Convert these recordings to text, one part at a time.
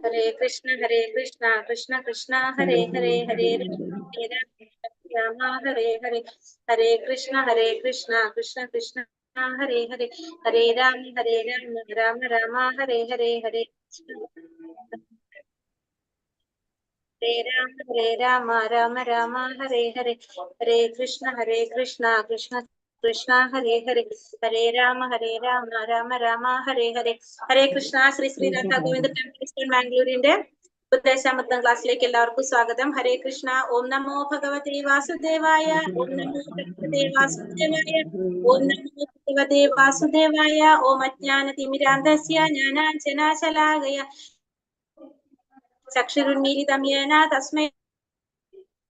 ഹരേ കൃഷ്ണ കൃഷ്ണ കൃഷ്ണ ഹരേ ഹരേ ഹരേ രാമ ഹരേ ഹരേ ഹരേ കൃഷ്ണ കൃഷ്ണ കൃഷ്ണ ഹരേ ഹരേ ഹരേ രാമ രാമ രാമ ഹരേ ഹരേ ഹരേ ഹരേ രാമ രാമ രാമ ഹരേ ഹരേ ഹരേ കൃഷ്ണ കൃഷ്ണ കൃഷ്ണ ഹരേ ഹരേ ഹരേ രാമ രാമ രാമ ഹരേ ഹരേ ഹരേ Krishna. Shri Shri Radha Govinda temple ബാംഗ്ലൂരിന്റെ ഉപദേശാമൃതം ക്ലാസ്സിലേക്ക് എല്ലാവർക്കും സ്വാഗതം. ഹരേ കൃഷ്ണ. ഓം നമോ ഭഗവതേ വാസുദേവായ. ഓം നമോ ഭഗവതേ വാസുദേവായ. ഓം നമോ ഭഗവതേ വാസുദേവായ. ഓം അജ്ഞാനതിമിരാന്ധസ്യ ജ്ഞാനാഞ്ജനാശലാകയ ചക്ഷുരുന്മീലിതം യേന തസ്മൈ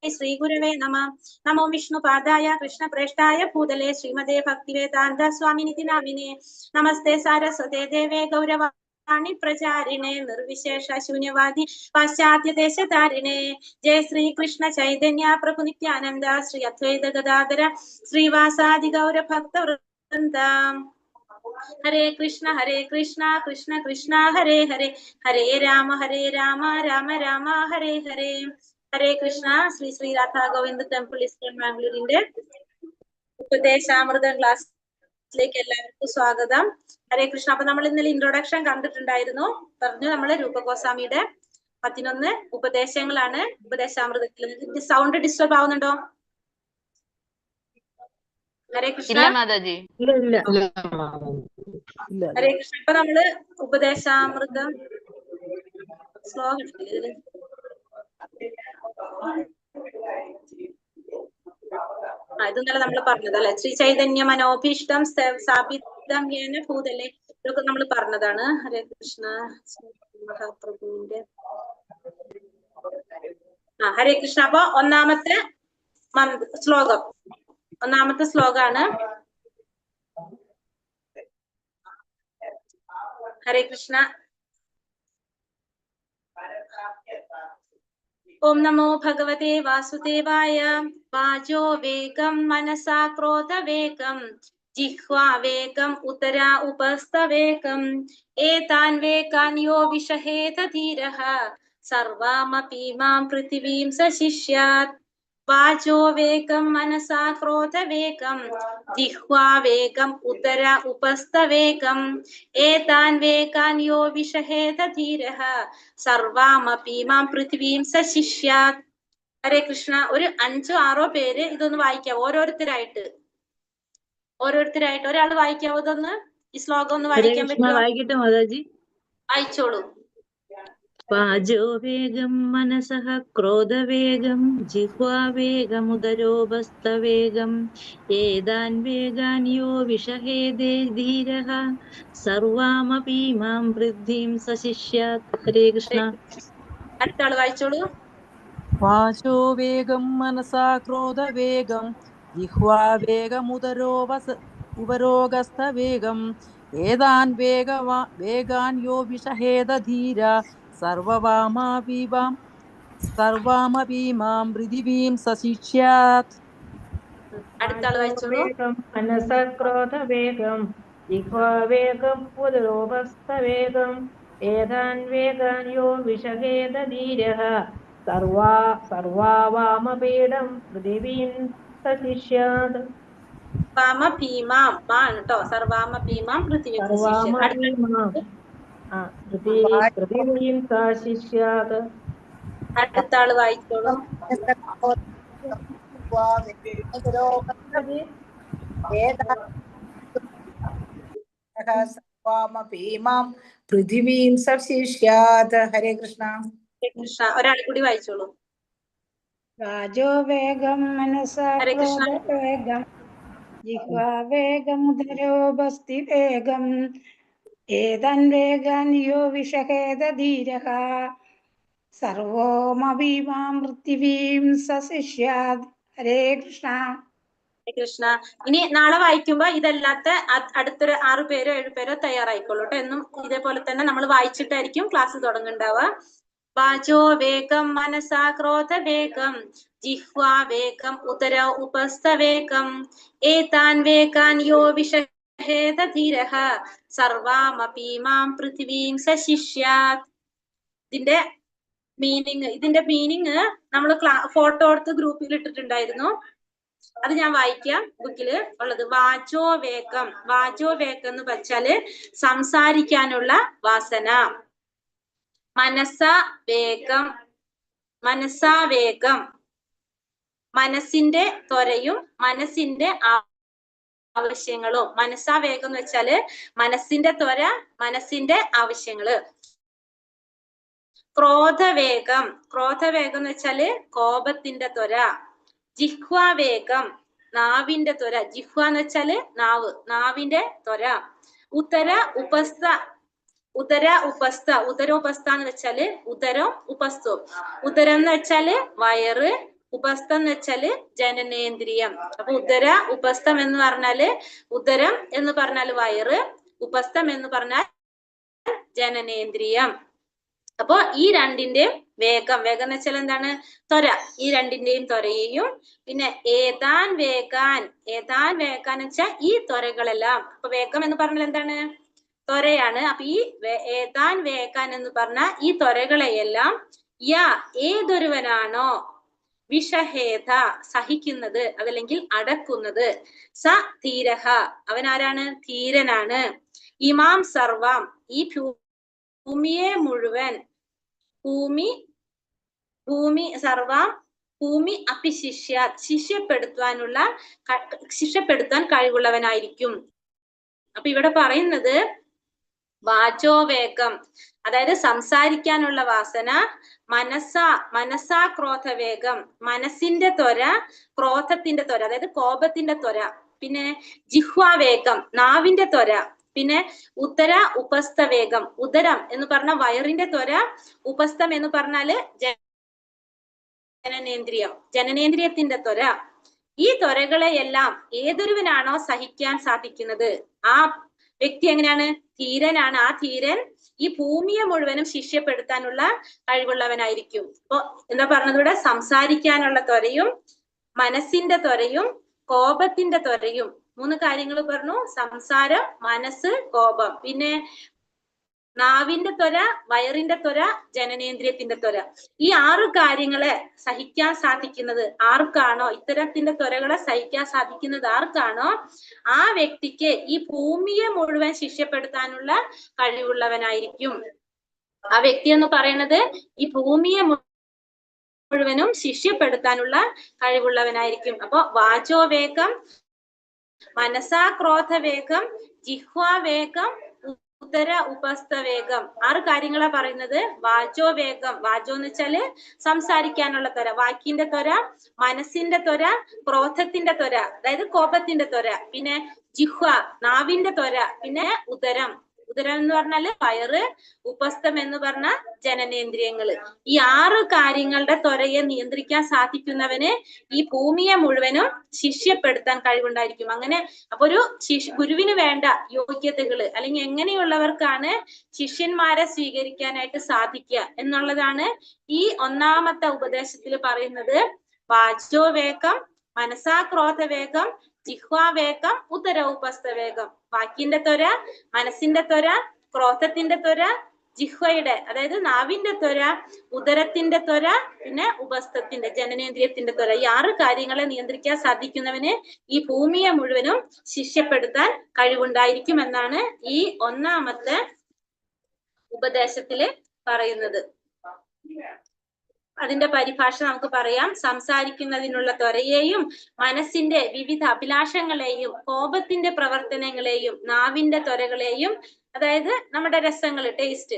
ശ്രീ ഗുരവേ നമഃ. നമോ വിഷ്ണുപാദായ കൃഷ്ണപ്രേഷ്ഠായ ഭൂതലേ ശ്രീമതേ ഭക്തിവേദാന്ത സ്വാമിനിതി നാമിനേ. നമസ്തേ സാരസ്വതേ ദേവേ ഗൗരവാണി പ്രചാരിണേ നിർവിശേഷ ശൂന്യവാദി പാശ്ചാത്യദേശധാരിണേ. ജയ ശ്രീകൃഷ്ണ ചൈതന്യ പ്രഭു നിത്യാനന്ദ ശ്രീ അദ്വൈത ഗദാധര ശ്രീവാസാദി ഗൗരഭക്തവൃന്ദ. ഹരേ കൃഷ്ണ കൃഷ്ണ കൃഷ്ണ ഹരേ ഹരേ ഹരേ രാമ രാമ രാമ ഹരേ ഹരേ. ഹരേ കൃഷ്ണ. ശ്രീ ശ്രീ രാധാ ഗോവിന്ദ ടെമ്പിൾ ഈസ്റ്റേൺ ബാംഗ്ലൂരിന്റെ ഉപദേശാമൃതം ക്ലാസ്സിലേക്ക് എല്ലാവർക്കും സ്വാഗതം. ഹരേ കൃഷ്ണ. അപ്പൊ നമ്മൾ ഇന്നലെ ഇൻട്രൊഡക്ഷൻ കണ്ടിട്ടുണ്ടായിരുന്നു. പറഞ്ഞു നമ്മള് രൂപഗോസ്വാമിയുടെ 11 ഉപദേശങ്ങളാണ് ഉപദേശാമൃതത്തിൽ. സൗണ്ട് ഡിസ്റ്റർബ് ആവുന്നുണ്ടോ? ഹരേ കൃഷ്ണ. ഹരേ കൃഷ്ണ. ഇപ്പൊ നമ്മള് ഉപദേശാമൃതം ശ്ലോകം ഇതെന്നല്ല നമ്മൾ പറഞ്ഞതല്ലേ. ശ്രീ ചൈതന്യ മനോഭീഷ്ടം സ്ഥാപിതം യേന ഭൂതലേ, ഇതൊക്കെ നമ്മൾ പറഞ്ഞതാണ്. ഹരേ കൃഷ്ണ. മഹാപ്രഭുവിന്റെ ഹരേ കൃഷ്ണ. അപ്പൊ ഒന്നാമത്തെ ശ്ലോകാണ്. ഹരേ കൃഷ്ണ. ഓം നമോ ഭഗവതേ വാസുദേവായ. വാചോ വേഗം മനസാ ക്രോധവേഗം ജിഹ്വാ വേഗം ഉത്തരാ ഉപസ്ഥവേഗം ഏതാൻ വേഗാൻ യോ വിഷഹേത ധീരഃ സർവാമപി മാം പൃഥിവീം സശിഷ്യാത്. വാചോ വേഗം മനസാ ക്രോധവേഗം ജിഹ്വാ വേഗം ഉത്തര ഉപസ്ഥവേഗം ഏതാൻ വേഗാൻ യോ വിഷഹേത ധീരഃ സർവാമപി മാം പൃഥിവീം സശിഷ്യാത്. ഹരേ കൃഷ്ണ. ഒരു 5-6 പേര് ഇതൊന്ന് വായിക്കാവോ? ഓരോരുത്തരായിട്ട് ഒരാൾ വായിക്കാവോ? ഇതൊന്ന് ഈ ശ്ലോകം ഒന്ന് വായിക്കാൻ പറ്റുമോ? വായിക്കട്ടെ മാതാജി. വായിച്ചോളൂ. വാചോ വേഗം മനസഃ ക്രോധവേഗം ജിഹ്വാ വേഗമുദരോപസ്ഥവേഗം ഏതാൻ വേഗാൻ യോ വിഷഹേദേ ധീരഃ സർവാമപി മാം വൃദ്ധിം സശിഷ്യാത്. ഹരേ കൃഷ്ണ. അടുത്ത ആള് വായിച്ചോളൂ. വാചോ വേഗം മനസാ ക്രോധവേഗം ജിഹ്വാ വേഗമുദരോപസ്ഥവേഗം ഏതാൻ വേഗാൻ യോ വിഷഹേദ ധീര സർവാമപി മാം പൃഥിവീം സശിഷ്യാത്. അടുത്ത ആള് വായിച്ചോളൂ. മനസാ ക്രോധവേഗം ജിഹ്വാ വേഗം ഉദരോപസ്ഥവേഗം ഏതാൻ വേഗാൻ യോ വിഷഹേദ ധീരഃ സർവാവാമപീഠം പൃഥിവീം സശിഷ്യാത്. വാമഭീമാം കേട്ടോ. സർവാമഭീമാം പൃഥിവീം സശിഷ്യാത്. അടുത്ത ആള് വായിച്ചോളൂ. പൃഥിവീം സശിഷ്യാത്. ഹരേ കൃഷ്ണ. കൃഷ്ണ. ഒരാൾ കൂടി വായിച്ചോളൂ. വാചോ വേഗം മനസാ ക്രോധവേഗം ജിഹ്വാ വേഗമുദരോപസ്ഥി വേഗം ഏതൻ വേഗാൻ യോ വിഷഹേദ ധീരഃ സർവോമപി മാം പൃഥിവീം സശിഷ്യാത്. ഹരേ കൃഷ്ണ. കൃഷ്ണ. ഇനി നാളെ വായിക്കുമ്പോ ഇതല്ലാത്ത അടുത്തൊരു 6 പേരോ 7 പേരോ തയ്യാറായിക്കോളൂ കേട്ടോ. എന്നും ഇതേപോലെ തന്നെ നമ്മൾ വായിച്ചിട്ടായിരിക്കും ക്ലാസ് തുടങ്ങുന്നുണ്ടാവുക. വാചോ വേഗം മനസാ ക്രോധവേഗം ജിഹ്വാ വേഗം ഉദര ഉപസ്ഥവേഗം ഏതാൻ വേഗാൻ യോ വിഷഹേദ ധീരഃ സർവാമപി മാം പൃഥിവീം സശിഷ്യാത്. ഇതിന്റെ മീനിങ് നമ്മൾ ഫോട്ടോ എടുത്ത് ഗ്രൂപ്പിൽ ഇട്ടിട്ടുണ്ടായിരുന്നു. അത് ഞാൻ വായിക്കാം. ബുക്കില് ഉള്ളത് വാചോ വേഗം എന്ന് വെച്ചാല് സംസാരിക്കാനുള്ള വാസന. മനസ്സാവേഗം മനസ്സിന്റെ ത്വരയും മനസ്സിന്റെ ആവശ്യങ്ങളും. മനസ്സാവേഗം എന്ന് വെച്ചാല് മനസ്സിന്റെ ത്വര, മനസ്സിന്റെ ആവശ്യങ്ങള്. ക്രോധവേഗം എന്ന് വെച്ചാല് കോപത്തിന്റെ ത്വര. ജിഹ്വാവേഗം നാവിന്റെ ത്വര. ജിഹ്വ എന്ന് വെച്ചാല് നാവിന്റെ ത്വര. ഉദരോപസ്ഥ എന്ന് വെച്ചാല് ഉദരം ഉപസ്ഥവും. ഉദരം എന്ന് വെച്ചാല് വയറ്, ഉപസ്ഥം എന്ന് വെച്ചാല് ജനനേന്ദ്രിയം. അപ്പൊ ഉദര ഉപസ്ഥം എന്ന് പറഞ്ഞാല് ഉദരം എന്ന് പറഞ്ഞാല് വയറ്, ഉപസ്ഥം എന്ന് പറഞ്ഞാൽ ജനനേന്ദ്രിയം. അപ്പൊ ഈ രണ്ടിന്റെയും വേഗം എന്ന് വെച്ചാൽ എന്താണ്? ത്വര. ഈ രണ്ടിന്റെയും ത്വരയെയും പിന്നെ ഏതാൻ വേഗാൻ എന്ന് വെച്ചാൽ ഈ ത്വരകളെല്ലാം. അപ്പൊ വേഗം എന്ന് പറഞ്ഞാൽ എന്താണ്? ത്വരയാണ്. അപ്പൊ ഈ ഏതാൻ വേഗാൻ എന്ന് പറഞ്ഞ ഈ ത്വരകളെയെല്ലാം ഏതൊരുവനാണോ വിഷഹേത സഹിക്കുന്നത്, അതല്ലെങ്കിൽ അടക്കുന്നത്, സ ധീരഹ അവൻ ആരാണ്? ധീരനാണ്. ഇമാം സർവം ഈ ഭൂമിയെ മുഴുവൻ, ഭൂമി ശിഷ്യപ്പെടുത്താൻ കഴിവുള്ളവനായിരിക്കും. അപ്പൊ ഇവിടെ പറയുന്നത് വാചോവേഗം, അതായത് സംസാരിക്കാനുള്ള വാസന. മനസ്സാ ക്രോധവേഗം മനസ്സിന്റെ ത്വര, ക്രോധത്തിന്റെ ത്വര അതായത് കോപത്തിന്റെ ത്വര. പിന്നെ ജിഹ്വാവേഗം നാവിന്റെ ത്വര. പിന്നെ ഉദര ഉപസ്ഥ വേഗം ഉദരം എന്ന് പറഞ്ഞ വയറിന്റെ ത്വര. ഉപസ്ഥം എന്ന് പറഞ്ഞാല് ജനനേന്ദ്രിയത്തിന്റെ ത്വര. ഈ ത്വരകളെയെല്ലാം ഏതൊരുവനാണോ സഹിക്കാൻ സാധിക്കുന്നത് ആ വ്യക്തി എങ്ങനെയാണ്? ധീരനാണ്. ആ ധീരൻ ഈ ഭൂമിയെ മുഴുവനും ശിഷ്യപ്പെടുത്താനുള്ള കഴിവുള്ളവനായിരിക്കും. അപ്പൊ എന്താ പറഞ്ഞത് ഇവിടെ? സംസാരിക്കാനുള്ള ത്വരയും മനസ്സിന്റെ ത്വരയും കോപത്തിന്റെ ത്വരയും. 3 കാര്യങ്ങൾ പറഞ്ഞു. സംസാരം, മനസ്സ്, കോപം. പിന്നെ നാവിന്റെ ത്വര, വയറിന്റെ ത്വര, ജനനേന്ദ്രിയത്തിന്റെ ത്വര. ഈ 6 കാര്യങ്ങളെ സഹിക്കാൻ സാധിക്കുന്നത് ആർക്കാണോ, ഇത്തരത്തിന്റെ ത്വരകളെ സഹിക്കാൻ സാധിക്കുന്നത് ആർക്കാണോ ആ വ്യക്തിക്ക് ഈ ഭൂമിയെ മുഴുവൻ ശിഷ്യപ്പെടുത്താനുള്ള കഴിവുള്ളവനായിരിക്കും. ആ വ്യക്തി എന്ന് പറയുന്നത് ഈ ഭൂമിയെ മുഴുവനും ശിഷ്യപ്പെടുത്താനുള്ള കഴിവുള്ളവനായിരിക്കും. അപ്പൊ വാചോവേഗം, മനസാ ക്രോധവേഗം, ജിഹ്വാവേഗം, ഉദര ഉപസ്ഥ വേഗം. 6 കാര്യങ്ങളാ പറയുന്നത്. വാചോവേഗം, വാചോ എന്ന് വെച്ചാല് സംസാരിക്കാനുള്ള ത്വര, വാക്കിന്റെ ത്വര, മനസ്സിന്റെ ത്വര, ക്രോധത്തിന്റെ ത്വര അതായത് കോപത്തിന്റെ ത്വര, പിന്നെ ജിഹ്വ നാവിന്റെ ത്വര, പിന്നെ ഉദരം എന്ന് പറഞ്ഞാല് വയറ്, ഉപസ്ഥം എന്ന് പറഞ്ഞ ജനനേന്ദ്രിയങ്ങള്. ഈ 6 കാര്യങ്ങളുടെ ത്വരയെ നിയന്ത്രിക്കാൻ സാധിക്കുന്നവന് ഈ ഭൂമിയെ മുഴുവനും ശിഷ്യപ്പെടുത്താൻ കഴിവുണ്ടായിരിക്കും. അങ്ങനെ അപ്പൊ ഒരു ഗുരുവിന് വേണ്ട യോഗ്യതകള് അല്ലെങ്കിൽ എങ്ങനെയുള്ളവർക്കാണ് ശിഷ്യന്മാരെ സ്വീകരിക്കാനായിട്ട് സാധിക്കുക എന്നുള്ളതാണ് ഈ 1ാമത്തെ ഉപദേശത്തിൽ പറയുന്നത്. വാചോവേഗം, മനസാക്രോധവേഗം, ജിഹ്വാവേഗം, ഉദരോപസ്ഥ വേഗം. വാക്കിന്റെ ത്വര, മനസ്സിന്റെ ത്വര, ക്രോധത്തിന്റെ ത്വര, ജിഹ്വയുടെ അതായത് നാവിന്റെ ത്വര, ഉദരത്തിന്റെ ത്വര, പിന്നെ ഉപസ്ഥത്തിന്റെ ജനനേന്ദ്രിയത്തിന്റെ ത്വര. ഈ 6 കാര്യങ്ങളെ നിയന്ത്രിക്കാൻ സാധിക്കുന്നവന് ഈ ഭൂമിയെ മുഴുവനും ശിഷ്യപ്പെടുത്താൻ കഴിവുണ്ടായിരിക്കും എന്നാണ് ഈ 1ാമത്തെ ഉപദേശത്തില് പറയുന്നത്. അതിന്റെ പരിഭാഷ നമുക്ക് പറയാം. സംസാരിക്കുന്നതിനുള്ള ത്വരയെയും മനസ്സിന്റെ വിവിധ അഭിലാഷങ്ങളെയും കോപത്തിന്റെ പ്രവർത്തനങ്ങളെയും നാവിന്റെ ത്വരകളെയും അതായത് നമ്മുടെ രസങ്ങള് ടേസ്റ്റ്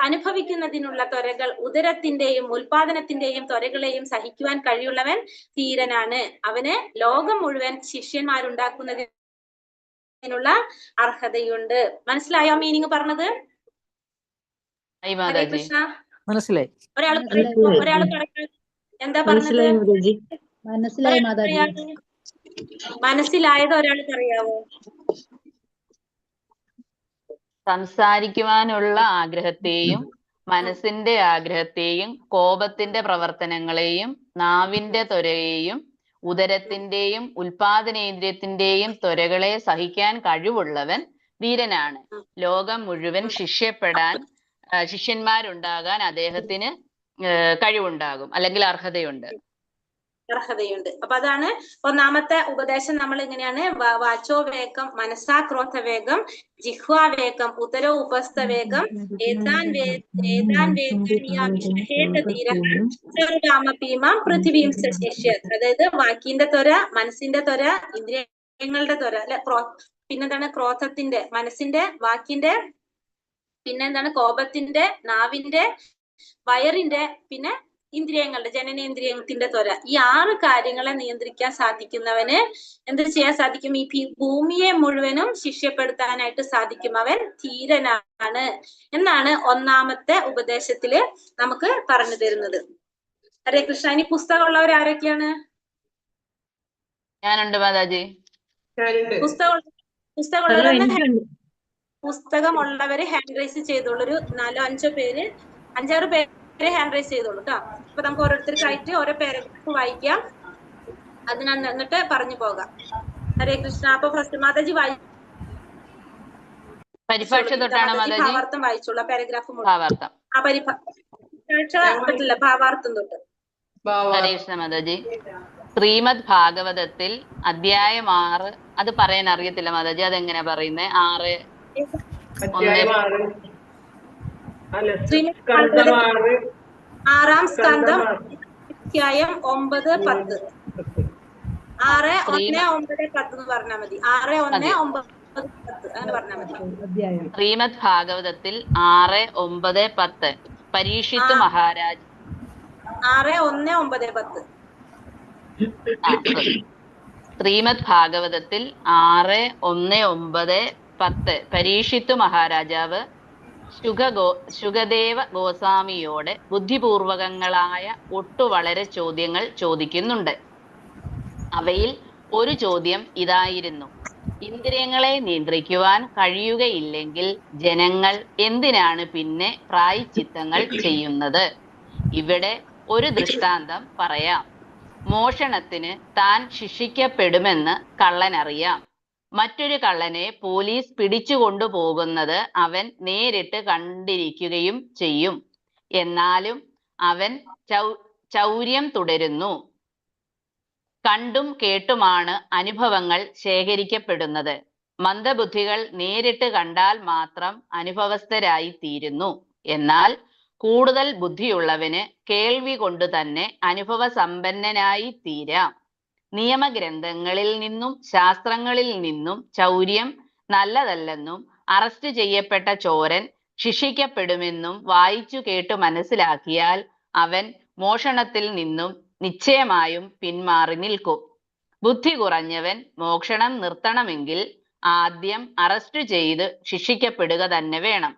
അനുഭവിക്കുന്നതിനുള്ള ത്വരകൾ, ഉദരത്തിന്റെയും ഉൽപാദനത്തിന്റെയും ത്വരകളെയും സഹിക്കുവാൻ കഴിവുള്ളവൻ ധീരനാണ്. അവന് ലോകം മുഴുവൻ ശിഷ്യന്മാരുണ്ടാക്കുന്നതിനുള്ള അർഹതയുണ്ട്. മനസ്സിലായോ മീനിങ് പറഞ്ഞത്? ഹരേ കൃഷ്ണ. മനസ്സിലായി. ഒരാള് പറയാ എന്താ പറഞ്ഞത്? മനസ്സിലായത് ഒരാൾ പറയാവോ? സംസാരിക്കുവാനുള്ള ആഗ്രഹത്തെയും മനസ്സിന്റെ ആഗ്രഹത്തെയും കോപത്തിന്റെ പ്രവർത്തനങ്ങളെയും നാവിന്റെ ത്വരയെയും ഉദരത്തിന്റെയും ഉൽപാദനേന്ദ്രിയത്തിന്റെയും ത്വരകളെ സഹിക്കാൻ കഴിവുള്ളവൻ ധീരനാണ്. ലോകം മുഴുവൻ ശിഷ്യപ്പെടാൻ ശിഷ്യന്മാരുണ്ടാകാൻ അദ്ദേഹത്തിന് കഴിവുണ്ടാകും അല്ലെങ്കിൽ അർഹതയുണ്ട്. അർഹതയുണ്ട്. അപ്പൊ അതാണ് ഒന്നാമത്തെ ഉപദേശം. നമ്മൾ ഇങ്ങനെയാണ് വാചോ വേഗം മനസാ ക്രോധ വേഗം ജിഹ്വാ വേഗം ഉദരോ ഉപസ്ഥ വേഗം പൃഥിവീം സശിഷ്യത്. അതായത് വാക്കിന്റെ ത്വര, മനസ്സിന്റെ ത്വര, ഇന്ദ്രിയങ്ങളുടെ ത്വര അല്ലെ. പിന്നെന്താണ് ക്രോധത്തിന്റെ, മനസ്സിന്റെ, വാക്കിന്റെ, പിന്നെന്താണ് കോപത്തിന്റെ, നാവിന്റെ, വയറിന്റെ, പിന്നെ ഇന്ദ്രിയങ്ങളുടെ ജനനേന്ദ്രിയത്തിന്റെ ത്വര. ഈ 6 കാര്യങ്ങളെ നിയന്ത്രിക്കാൻ സാധിക്കുന്നവന് എന്ത് ചെയ്യാൻ സാധിക്കും? ഈ ഭൂമിയെ മുഴുവനും ശിഷ്യപ്പെടുത്താനായിട്ട് സാധിക്കും. അവൻ ധീരനാണ് എന്നാണ് ഒന്നാമത്തെ ഉപദേശത്തില് നമുക്ക് പറഞ്ഞു തരുന്നത്. ഹരേ കൃഷ്ണ. ഇനി പുസ്തകമുള്ളവർ ആരൊക്കെയാണ്? ഞാനുണ്ട് മാതാജി. പുസ്തകമുള്ളവര് ഹാൻഡ് റൈസ് ചെയ്തോളൂ. ഒരു 4-5 പേര്, 5-6 പേര് ഹാൻഡ് റൈസ് ചെയ്തോളൂ കേട്ടോ. അപ്പൊ നമുക്ക് ഓരോരുത്തർക്കായിട്ട് ഓരോ പാരഗ്രാഫ് വായിക്കാം. എന്നിട്ട് പറഞ്ഞു പോകാം. ഹരേ കൃഷ്ണ. അപ്പൊ ഫസ്റ്റ് മാതാജി ഭാവാർത്ഥം വായിച്ചോളൂ. പാരഗ്രാഫ് ഭാവാർത്ഥം തൊട്ട്. ഹരേ കൃഷ്ണ മാതാജി. ശ്രീമദ് ഭാഗവതത്തിൽ അധ്യായം 6, അത് പറയാൻ അറിയത്തില്ല മാതാജി, അതെങ്ങനെയാ പറയുന്നേ? 6 ആറാം സ്കന്ധം അധ്യായം 9-10. 6-1-9-10 എന്ന് പറഞ്ഞാൽ മതി. 6-1-9-10 അങ്ങനെ പറഞ്ഞാൽ മതി. ശ്രീമദ് ഭാഗവതത്തിൽ 6-9-10 പരീക്ഷിത്ത് മഹാരാജ്. 6-1-9-10. ശ്രീമദ് ഭാഗവതത്തിൽ 6-1-9-10 പരീക്ഷിത്ത് മഹാരാജാവ് ശുഗദേവ ഗോസ്വാമിയോട് ബുദ്ധിപൂർവകങ്ങളായ വളരെ ചോദ്യങ്ങൾ ചോദിക്കുന്നുണ്ട്. അവയിൽ ഒരു ചോദ്യം ഇതായിരുന്നു: ഇന്ദ്രിയങ്ങളെ നിയന്ത്രിക്കുവാൻ കഴിയുകയില്ലെങ്കിൽ ജനങ്ങൾ എന്തിനാണ് പിന്നെ പ്രായശ്ചിത്തങ്ങൾ ചെയ്യുന്നത്? ഇവിടെ ഒരു ദൃഷ്ടാന്തം പറയാം. മോഷണത്തിന് താൻ ശിക്ഷിക്കപ്പെടുമെന്ന് കള്ളനറിയാം. മറ്റൊരു കള്ളനെ പോലീസ് പിടിച്ചുകൊണ്ടു പോകുന്നത് അവൻ നേരിട്ട് കണ്ടിരിക്കുകയും ചെയ്യും. എന്നാലും അവൻ ചൗര്യം തുടരുന്നു. കണ്ടും കേട്ടുമാണ് അനുഭവങ്ങൾ ശേഖരിക്കപ്പെടുന്നത്. മന്ദബുദ്ധികൾ നേരിട്ട് കണ്ടാൽ മാത്രം അനുഭവസ്ഥരായി തീരുന്നു. എന്നാൽ കൂടുതൽ ബുദ്ധിയുള്ളവന് കേൾവി കൊണ്ട് തന്നെ അനുഭവ സമ്പന്നനായി തീരാം. നിയമഗ്രന്ഥങ്ങളിൽ നിന്നും ശാസ്ത്രങ്ങളിൽ നിന്നും ചൗര്യം നല്ലതല്ലെന്നും അറസ്റ്റ് ചെയ്യപ്പെട്ട ചോരൻ ശിക്ഷിക്കപ്പെടുമെന്നും വായിച്ചു കേട്ടു മനസ്സിലാക്കിയാൽ അവൻ മോഷണത്തിൽ നിന്നും നിശ്ചയമായും പിന്മാറി നിൽക്കും. ബുദ്ധി കുറഞ്ഞവൻ മോഷണം നിർത്തണമെങ്കിൽ ആദ്യം അറസ്റ്റ് ചെയ്ത് ശിക്ഷിക്കപ്പെടുക തന്നെ വേണം.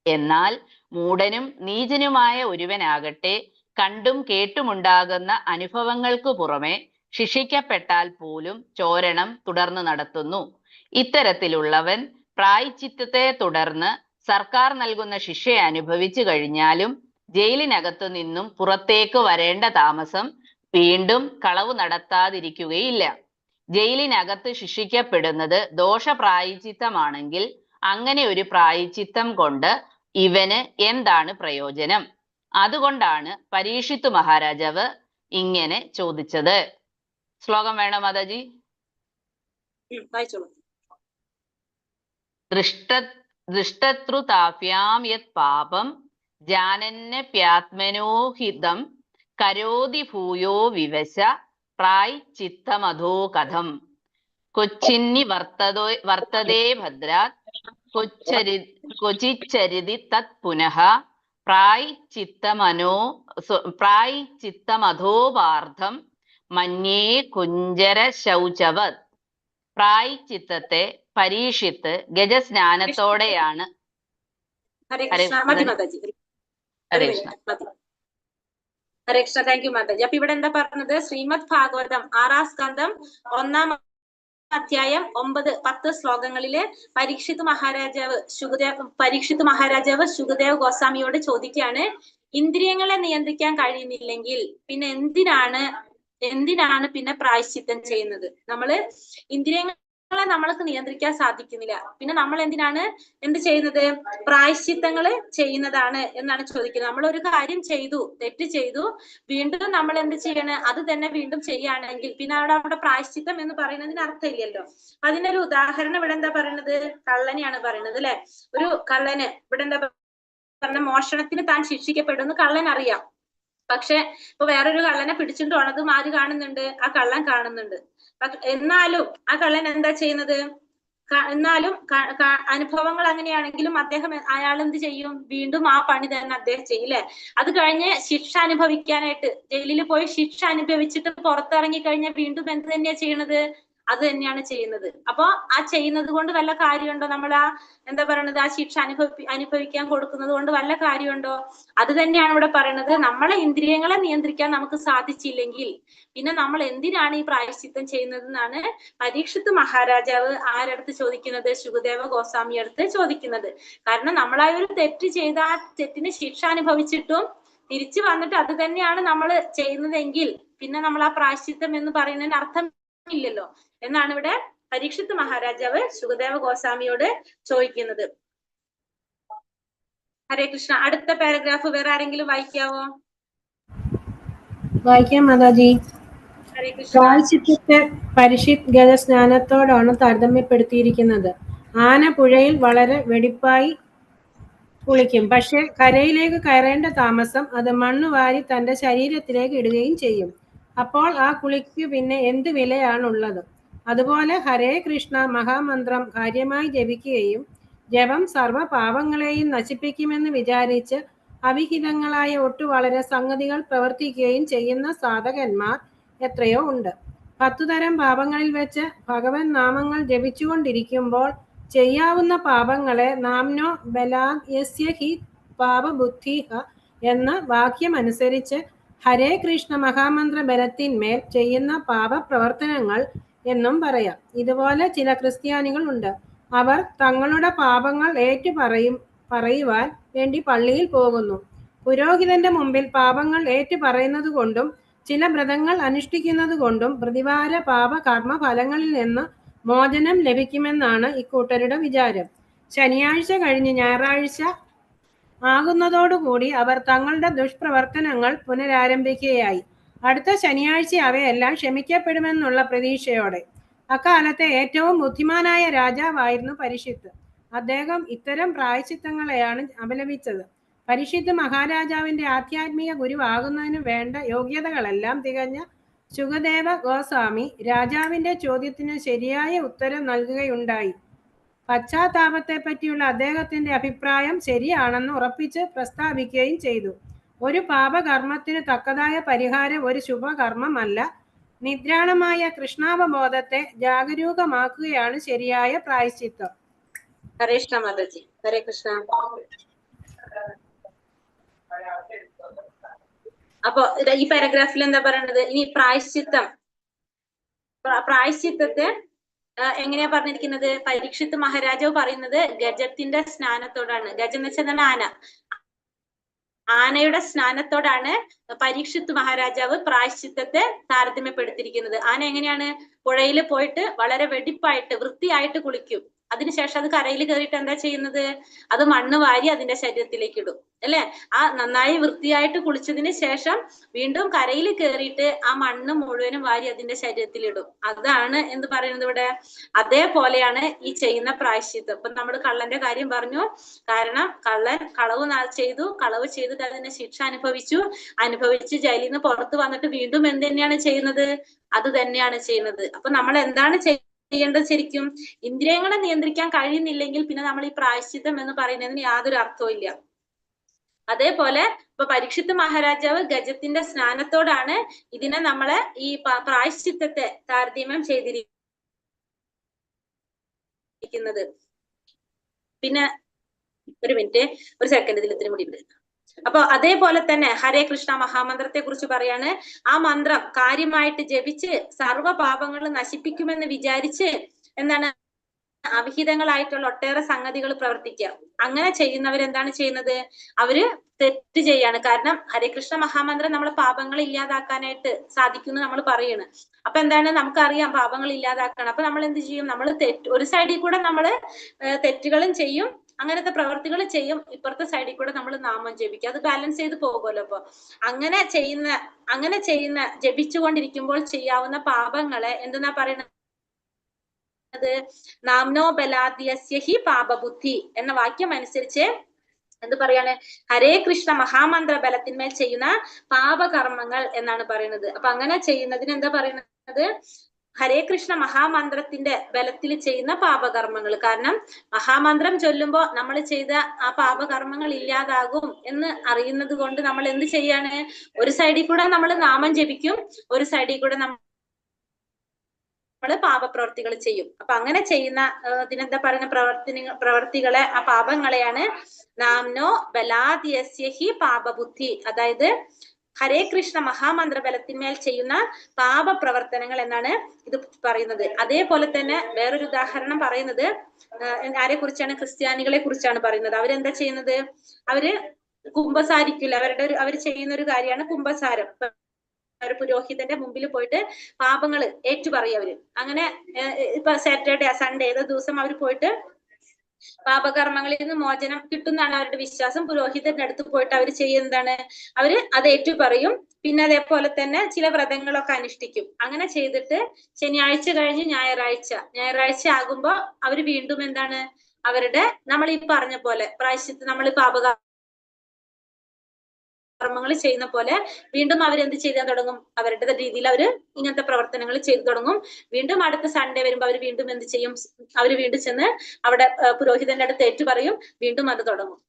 എന്നാൽ മൂഢനും നീചനുമായ ഒരുവനാകട്ടെ കണ്ടും കേട്ടുമുണ്ടാകുന്ന അനുഭവങ്ങൾക്ക് പുറമെ ശിക്ഷിക്കപ്പെട്ടാൽ പോലും ചോരണം തുടർന്ന് നടത്തുന്നു. ഇത്തരത്തിലുള്ളവൻ പ്രായശ്ചിത്തത്തെ തുടർന്ന് സർക്കാർ നൽകുന്ന ശിക്ഷ അനുഭവിച്ചു കഴിഞ്ഞാലും ജയിലിനകത്തു നിന്നും പുറത്തേക്ക് വരേണ്ട താമസം വീണ്ടും കളവ് നടത്താതിരിക്കുകയില്ല. ജയിലിനകത്ത് ശിക്ഷിക്കപ്പെടുന്നത് ദോഷപ്രായശ്ചിത്തമാണെങ്കിൽ അങ്ങനെ ഒരു പ്രായശ്ചിത്തം കൊണ്ട് ഇവന് എന്താണ് പ്രയോജനം? അതുകൊണ്ടാണ് പരീക്ഷിത്ത് മഹാരാജാവ് ഇങ്ങനെ ചോദിച്ചത്. ശ്ലോകം വേണോ മാതാജി? ദൃഷ്ടതൃതാഭ്യാം യത് പാപം ജാനന്യപ്യാത്മനോഹിതം കരോതി ഭൂയോ വിവശ പ്രായശ്ചിത്തമധോ കഥം കൊച്ചിന്നി വർത്തതേ ഭദ്രാത് ക്വചിച്ചരിതി തത് പുനഃ പ്രായശ്ചിത്തമധോപാർത്ഥം മന്യേ കുഞ്ചര ശൗചവത്. പ്രായശ്ചിത്തത്തെ പരീക്ഷിത്ത് ഗജസ്നാനത്തോടെയാണ്. ഹരേ കൃഷ്ണ. താങ്ക് യു മാതാജി. അപ്പൊ ഇവിടെ എന്താ പറഞ്ഞത്? ശ്രീമദ് ഭാഗവതം 6-ാം സ്കന്ധം 1-ാം അധ്യായം 9-10 ശ്ലോകങ്ങളില് പരീക്ഷിത്ത് മഹാരാജാവ് ശുഗദേവ് ഗോസ്വാമിയോട് ചോദിക്കുകയാണ്, ഇന്ദ്രിയങ്ങളെ നിയന്ത്രിക്കാൻ കഴിയുന്നില്ലെങ്കിൽ പിന്നെ എന്തിനാണ് പിന്നെ പ്രായശ്ചിത്തം ചെയ്യുന്നത്? നമ്മള് ഇന്ദ്രിയങ്ങളെ നമ്മൾക്ക് നിയന്ത്രിക്കാൻ സാധിക്കുന്നില്ല. പിന്നെ നമ്മൾ എന്ത് ചെയ്യുന്നത്? പ്രായശ്ചിത്തങ്ങള് ചെയ്യുന്നതാണ് എന്നാണ് ചോദിക്കുന്നത്. നമ്മൾ ഒരു കാര്യം ചെയ്തു, തെറ്റ് ചെയ്തു, വീണ്ടും നമ്മൾ എന്ത് ചെയ്യണം? അത് തന്നെ വീണ്ടും ചെയ്യുകയാണെങ്കിൽ പിന്നെ അവിടെ പ്രായശ്ചിത്തം എന്ന് പറയുന്നതിന് അർത്ഥമില്ലല്ലോ. അതിനൊരു ഉദാഹരണം ഇവിടെ എന്താ പറയുന്നത്? കള്ളനെയാണ് പറയുന്നത് അല്ലെ. ഒരു കള്ളന് ഇവിടെ എന്താ പറഞ്ഞ, മോഷണത്തിന് താൻ ശിക്ഷിക്കപ്പെടുമെന്ന് കള്ളൻ അറിയാം. പക്ഷെ ഇപ്പൊ വേറൊരു കള്ളനെ പിടിച്ചിട്ട് പോണതും ആര് കാണുന്നുണ്ട്? ആ കള്ളൻ കാണുന്നുണ്ട്. എന്നാലും ആ കള്ളൻ എന്താ ചെയ്യുന്നത്? എന്നാലും അനുഭവങ്ങൾ അങ്ങനെയാണെങ്കിലും അയാൾ എന്ത് ചെയ്യും? വീണ്ടും ആ പണി തന്നെ അദ്ദേഹം ചെയ്യും അല്ലെ. അത് കഴിഞ്ഞ് ശിക്ഷ അനുഭവിക്കാനായിട്ട് ജയിലിൽ പോയി ശിക്ഷ അനുഭവിച്ചിട്ട് പുറത്തിറങ്ങി കഴിഞ്ഞാൽ വീണ്ടും എന്ത് തന്നെയാ ചെയ്യണത്? അത് തന്നെയാണ് ചെയ്യുന്നത്. അപ്പൊ ആ ചെയ്യുന്നത് കൊണ്ട് വല്ല കാര്യമുണ്ടോ? നമ്മൾ ആ എന്താ പറയണത്? ആ ശിക്ഷ അനുഭവിക്കാൻ കൊടുക്കുന്നത് കൊണ്ട് വല്ല കാര്യമുണ്ടോ? അത് തന്നെയാണ് ഇവിടെ പറയുന്നത്. നമ്മളെ ഇന്ദ്രിയങ്ങളെ നിയന്ത്രിക്കാൻ നമുക്ക് സാധിച്ചില്ലെങ്കിൽ പിന്നെ നമ്മൾ എന്തിനാണ് ഈ പ്രായശ്ചിത്തം ചെയ്യുന്നത് എന്നാണ് പരീക്ഷിത്ത് മഹാരാജാവ് ആരടുത്ത് ചോദിക്കുന്നത്? ശുകദേവ ഗോസ്വാമി അടുത്ത് ചോദിക്കുന്നത്. കാരണം നമ്മളായ ഒരു തെറ്റ് ചെയ്ത ആ തെറ്റിന് ശിക്ഷ അനുഭവിച്ചിട്ടും തിരിച്ചു വന്നിട്ട് അത് തന്നെയാണ് നമ്മൾ ചെയ്യുന്നതെങ്കിൽ പിന്നെ നമ്മൾ ആ പ്രായശ്ചിത്തം എന്ന് പറയുന്നതിന് അർത്ഥം ഇല്ലല്ലോ എന്നാണ് ഇവിടെ പരീക്ഷിത്ത് മഹാരാജാവ് ശുകദേവ ഗോസ്വാമിയോട് ചോദിക്കുന്നത്. ഹരേ കൃഷ്ണ. അടുത്ത പാരഗ്രാഫ് വേറെ ആരെങ്കിലും വായിക്കാവോ? വായിക്കാം മാതാജി. ഹരേ കൃഷ്ണ. പ്രായശ്ചിത്തത്തെ പരിഷിത് ഗജസ്നാനത്തോടാണ് താരതമ്യപ്പെടുത്തിയിരിക്കുന്നത്. ആന പുഴയിൽ വളരെ വെടിപ്പായി കുളിക്കും, പക്ഷെ കരയിലേക്ക് കയറേണ്ട താമസം അത് മണ്ണ് വാരി തന്റെ ശരീരത്തിലേക്ക് ഇടുകയും ചെയ്യും. അപ്പോൾ ആ കുളിക്ക് പിന്നെ എന്ത് വിലയാണുള്ളത്? അതുപോലെ ഹരേ കൃഷ്ണ മഹാമന്ത്രം കാര്യമായി ജപിക്കുകയും ജപം സർവ പാപങ്ങളെയും നശിപ്പിക്കുമെന്ന് വിചാരിച്ച് അവിഹിതങ്ങളായ വളരെ സംഗതികൾ പ്രവർത്തിക്കുകയും ചെയ്യുന്ന സാധകന്മാർ എത്രയോ ഉണ്ട്. 10 തരം പാപങ്ങളിൽ വെച്ച് ഭഗവൻ നാമങ്ങൾ ജപിച്ചുകൊണ്ടിരിക്കുമ്പോൾ ചെയ്യാവുന്ന പാപങ്ങളെ നാംനോ ബലാദ് യസ്യ ഹി പാപബുദ്ധിഹ എന്ന വാക്യമനുസരിച്ച് ഹരേ കൃഷ്ണ മഹാമന്ത്ര ബലത്തിന്മേൽ ചെയ്യുന്ന പാപപ്രവർത്തനങ്ങൾ എന്നും പറയാം. ഇതുപോലെ ചില ക്രിസ്ത്യാനികൾ ഉണ്ട്. അവർ തങ്ങളുടെ പാപങ്ങൾ പറയുവാൻ വേണ്ടി പള്ളിയിൽ പോകുന്നു. പുരോഹിതന്റെ മുമ്പിൽ പാപങ്ങൾ പറയുന്നത് കൊണ്ടും ചില വ്രതങ്ങൾ അനുഷ്ഠിക്കുന്നത് കൊണ്ടും പ്രതിവാര പാപ കർമ്മ ഫലങ്ങളിൽ നിന്ന് മോചനം ലഭിക്കുമെന്നാണ് ഇക്കൂട്ടരുടെ വിചാരം. ശനിയാഴ്ച കഴിഞ്ഞ് ഞായറാഴ്ച ആകുന്നതോടുകൂടി അവർ തങ്ങളുടെ ദുഷ്പ്രവർത്തനങ്ങൾ പുനരാരംഭിക്കുകയായി. അടുത്ത ശനിയാഴ്ച അവയെല്ലാം ക്ഷമിക്കപ്പെടുമെന്നുള്ള പ്രതീക്ഷയോടെ. അക്കാലത്തെ ഏറ്റവും ബുദ്ധിമാനായ രാജാവായിരുന്നു പരീക്ഷിത്ത്. അദ്ദേഹം ഇത്തരം പ്രായശ്ചിത്തങ്ങളെയാണ് അപലപിച്ചത്. പരീക്ഷിത്ത് മഹാരാജാവിന്റെ ആധ്യാത്മിക ഗുരുവാകുന്നതിന് വേണ്ട യോഗ്യതകളെല്ലാം തികഞ്ഞ ശുകദേവ ഗോസ്വാമി രാജാവിന്റെ ചോദ്യത്തിന് ശരിയായ ഉത്തരം നൽകുകയുണ്ടായി. പശ്ചാത്താപത്തെ പറ്റിയുള്ള അദ്ദേഹത്തിന്റെ അഭിപ്രായം ശരിയാണെന്ന് ഉറപ്പിച്ച് പ്രസ്താവിക്കുകയും ചെയ്തു. ഒരു പാപകർമ്മത്തിന് തക്കതായ പരിഹാരം ഒരു ശുഭകർമ്മമല്ല. നിദ്രാണമായ കൃഷ്ണാവബോധത്തെ ജാഗരൂകമാക്കുകയാണ് ശരിയായ പ്രായശ്ചിത്തം. ഹരേ കൃഷ്ണ മാതാജി. ഹരേ കൃഷ്ണ. അപ്പൊ ഈ പാരഗ്രാഫിൽ എന്താ പറയണത്? ഇനി പ്രായശ്ചിത്തത്തെ എങ്ങനെയാ പറഞ്ഞിരിക്കുന്നത്? പരീക്ഷിത്ത് മഹാരാജാവ് പറയുന്നത് ഗജത്തിന്റെ സ്നാനത്തോടാണ്. ഗജം എന്ന് വെച്ചാൽ ആന. ആനയുടെ സ്നാനത്തോടാണ് പരീക്ഷിത്ത് മഹാരാജാവ് പ്രായശ്ചിത്തത്തെ താരതമ്യപ്പെടുത്തിയിരിക്കുന്നത്. ആന എങ്ങനെയാണ്? പുഴയിൽ പോയിട്ട് വളരെ വെടിപ്പായിട്ട് വൃത്തിയായിട്ട് കുളിക്കും. അതിനുശേഷം അത് കരയിൽ കയറിയിട്ട് എന്താ ചെയ്യുന്നത്? അത് മണ്ണ് വാരി അതിന്റെ ശരീരത്തിലേക്ക് ഇടും അല്ലെ. ആ നന്നായി വൃത്തിയായിട്ട് കുളിച്ചതിന് ശേഷം വീണ്ടും കരയിൽ കയറിയിട്ട് ആ മണ്ണ് മുഴുവനും വാരി അതിന്റെ ശരീരത്തിൽ ഇടും. അതാണ് എന്ത് പറയുന്നത് ഇവിടെ? അതേപോലെയാണ് ഈ ചെയ്യുന്ന പ്രായശ്ചിത്തം. ഇപ്പൊ നമ്മൾ കള്ളന്റെ കാര്യം പറഞ്ഞു. കാരണം കള്ളൻ കളവ് ചെയ്തിട്ട് അതിന്റെ ശിക്ഷ അനുഭവിച്ച് ജയിലിൽ നിന്ന് പുറത്ത് വന്നിട്ട് വീണ്ടും എന്ത് തന്നെയാണ് ചെയ്യുന്നത്? അത് തന്നെയാണ് ചെയ്യുന്നത്. അപ്പൊ നമ്മൾ എന്താണ് ചെയ്യേണ്ടത്? ശരിക്കും ഇന്ദ്രിയങ്ങളെ നിയന്ത്രിക്കാൻ കഴിയുന്നില്ലെങ്കിൽ പിന്നെ നമ്മൾ ഈ പ്രായശ്ചിത്തം എന്ന് പറയുന്നതിന് യാതൊരു അർത്ഥവും ഇല്ല. അതേപോലെ ഇപ്പൊ പരീക്ഷിത്ത് മഹാരാജാവ് ഗജത്തിന്റെ സ്നാനത്തോടാണ് ഇതിനെ നമ്മളെ ഈ പ്രായശ്ചിത്തത്തെ താരതമ്യം ചെയ്തിരിക്കുന്നത്. പിന്നെ ഒരു മിനിറ്റ്, ഒരു സെക്കൻഡ്, ഇതിൽ ഇത്തിരി കൂടി ഉണ്ട്. അപ്പൊ അതേപോലെ തന്നെ ഹരേ കൃഷ്ണ മഹാമന്ത്രത്തെ കുറിച്ച് പറയാണ്. ആ മന്ത്രം കാര്യമായിട്ട് ജപിച്ച് സർവ്വ പാപങ്ങളും നശിപ്പിക്കുമെന്ന് വിചാരിച്ച് എന്താണ് അവിഹിതങ്ങളായിട്ടുള്ള ഒട്ടേറെ സംഗതികൾ പ്രവർത്തിക്കുക. അങ്ങനെ ചെയ്യുന്നവരെന്താണ് ചെയ്യുന്നത്? അവര് തെറ്റ് ചെയ്യാണ്. കാരണം ഹരേ കൃഷ്ണ മഹാമന്ത്രം നമ്മളെ പാപങ്ങൾ ഇല്ലാതാക്കാനായിട്ട് സാധിക്കുന്നു നമ്മൾ പറയാണ്. അപ്പൊ എന്താണ്, നമുക്കറിയാം പാപങ്ങൾ ഇല്ലാതാക്കണം. അപ്പൊ നമ്മൾ എന്ത് ചെയ്യും? നമ്മൾ ഒരു സൈഡിൽ കൂടെ നമ്മള് തെറ്റുകളും ചെയ്യും, അങ്ങനത്തെ പ്രവർത്തികൾ ചെയ്യും, ഇപ്പുറത്തെ സൈഡിൽ കൂടെ നമ്മൾ നാമം ജപിക്കും. അത് ബാലൻസ് ചെയ്ത് പോകുമല്ലോ. അപ്പൊ അങ്ങനെ ചെയ്യുന്ന ജപിച്ചുകൊണ്ടിരിക്കുമ്പോൾ ചെയ്യാവുന്ന പാപങ്ങളെ എന്തെന്നാ പറയുന്നത്? നാംനോ ബലാദ്യസ്യ ഹി പാപബുദ്ധി എന്ന വാക്യം അനുസരിച്ച് എന്ത് പറയാണ്? ഹരേ കൃഷ്ണ മഹാമന്ത്ര ബലത്തിന്മേൽ ചെയ്യുന്ന പാപകർമ്മങ്ങൾ എന്നാണ് പറയുന്നത്. അപ്പൊ അങ്ങനെ ചെയ്യുന്നതിന് എന്താ പറയുന്നത്? ഹരേ കൃഷ്ണ മഹാമന്ത്രത്തിന്റെ ബലത്തിൽ ചെയ്യുന്ന പാപകർമ്മങ്ങൾ. കാരണം മഹാമന്ത്രം ചൊല്ലുമ്പോ നമ്മൾ ചെയ്ത ആ പാപകർമ്മങ്ങൾ ഇല്ലാതാകും എന്ന് അറിയുന്നത് കൊണ്ട് നമ്മൾ എന്ത് ചെയ്യാണ്? ഒരു സൈഡിൽ കൂടെ നമ്മൾ നാമം ജപിക്കും, ഒരു സൈഡിൽ കൂടെ നമ്മൾ പാപപ്രവർത്തികൾ ചെയ്യും. അപ്പൊ അങ്ങനെ ചെയ്യുന്ന ഇതിനെന്താ പറയുന്ന പ്രവർത്തികളെ, ആ പാപങ്ങളെയാണ് നാംനോ ബലാദ്യസ്യ ഹി പാപബുദ്ധി, അതായത് ഹരേ കൃഷ്ണ മഹാമന്ത്ര ബലത്തിന്മേൽ ചെയ്യുന്ന പാപപ്രവർത്തനങ്ങൾ എന്നാണ് ഇത് പറയുന്നത്. അതേപോലെ തന്നെ വേറൊരു ഉദാഹരണം പറയുന്നത് ആരെ കുറിച്ചാണ്? ക്രിസ്ത്യാനികളെ കുറിച്ചാണ് പറയുന്നത്. അവരെന്താ ചെയ്യുന്നത്? അവര് കുംഭസാരിക്കില്ല. അവർ ചെയ്യുന്ന ഒരു കാര്യമാണ് കുംഭസാരം. ഒരു പുരോഹിതന്റെ മുമ്പിൽ പോയിട്ട് പാപങ്ങൾ ഏറ്റുപറയും അവര്. അങ്ങനെ ഇപ്പൊ സാറ്റർഡേ സൺഡേ ഏതോ ദിവസം അവർ പോയിട്ട് പാപകർമ്മങ്ങളിൽ നിന്ന് മോചനം കിട്ടുന്നതാണ് അവരുടെ വിശ്വാസം. പുരോഹിതന്റെ അടുത്ത് പോയിട്ട് അവർ ചെയ്യുന്നതാണ്, അവര് അത് ഏറ്റുപറയും. പിന്നെ അതേപോലെ തന്നെ ചില വ്രതങ്ങളൊക്കെ അനുഷ്ഠിക്കും. അങ്ങനെ ചെയ്തിട്ട് ശനിയാഴ്ച കഴിഞ്ഞ് ഞായറാഴ്ച ആകുമ്പോ അവര് വീണ്ടും എന്താണ്, അവരുടെ നമ്മൾ ഈ പറഞ്ഞ പോലെ പ്രായശ്ചിത്തം, നമ്മൾ കർമ്മങ്ങൾ ചെയ്യുന്ന പോലെ വീണ്ടും അവരെന്ത് ചെയ്യാൻ തുടങ്ങും? അവരുടെ രീതിയിൽ അവര് ഇങ്ങനത്തെ പ്രവർത്തനങ്ങൾ ചെയ്തു തുടങ്ങും. വീണ്ടും അടുത്ത സൺഡേ വരുമ്പോ അവർ വീണ്ടും എന്ത് ചെയ്യും? അവർ വീണ്ടും ചെന്ന് അവിടെ പുരോഹിതന്റെ അടുത്ത് ഏറ്റു പറയും, വീണ്ടും അത് തുടങ്ങും.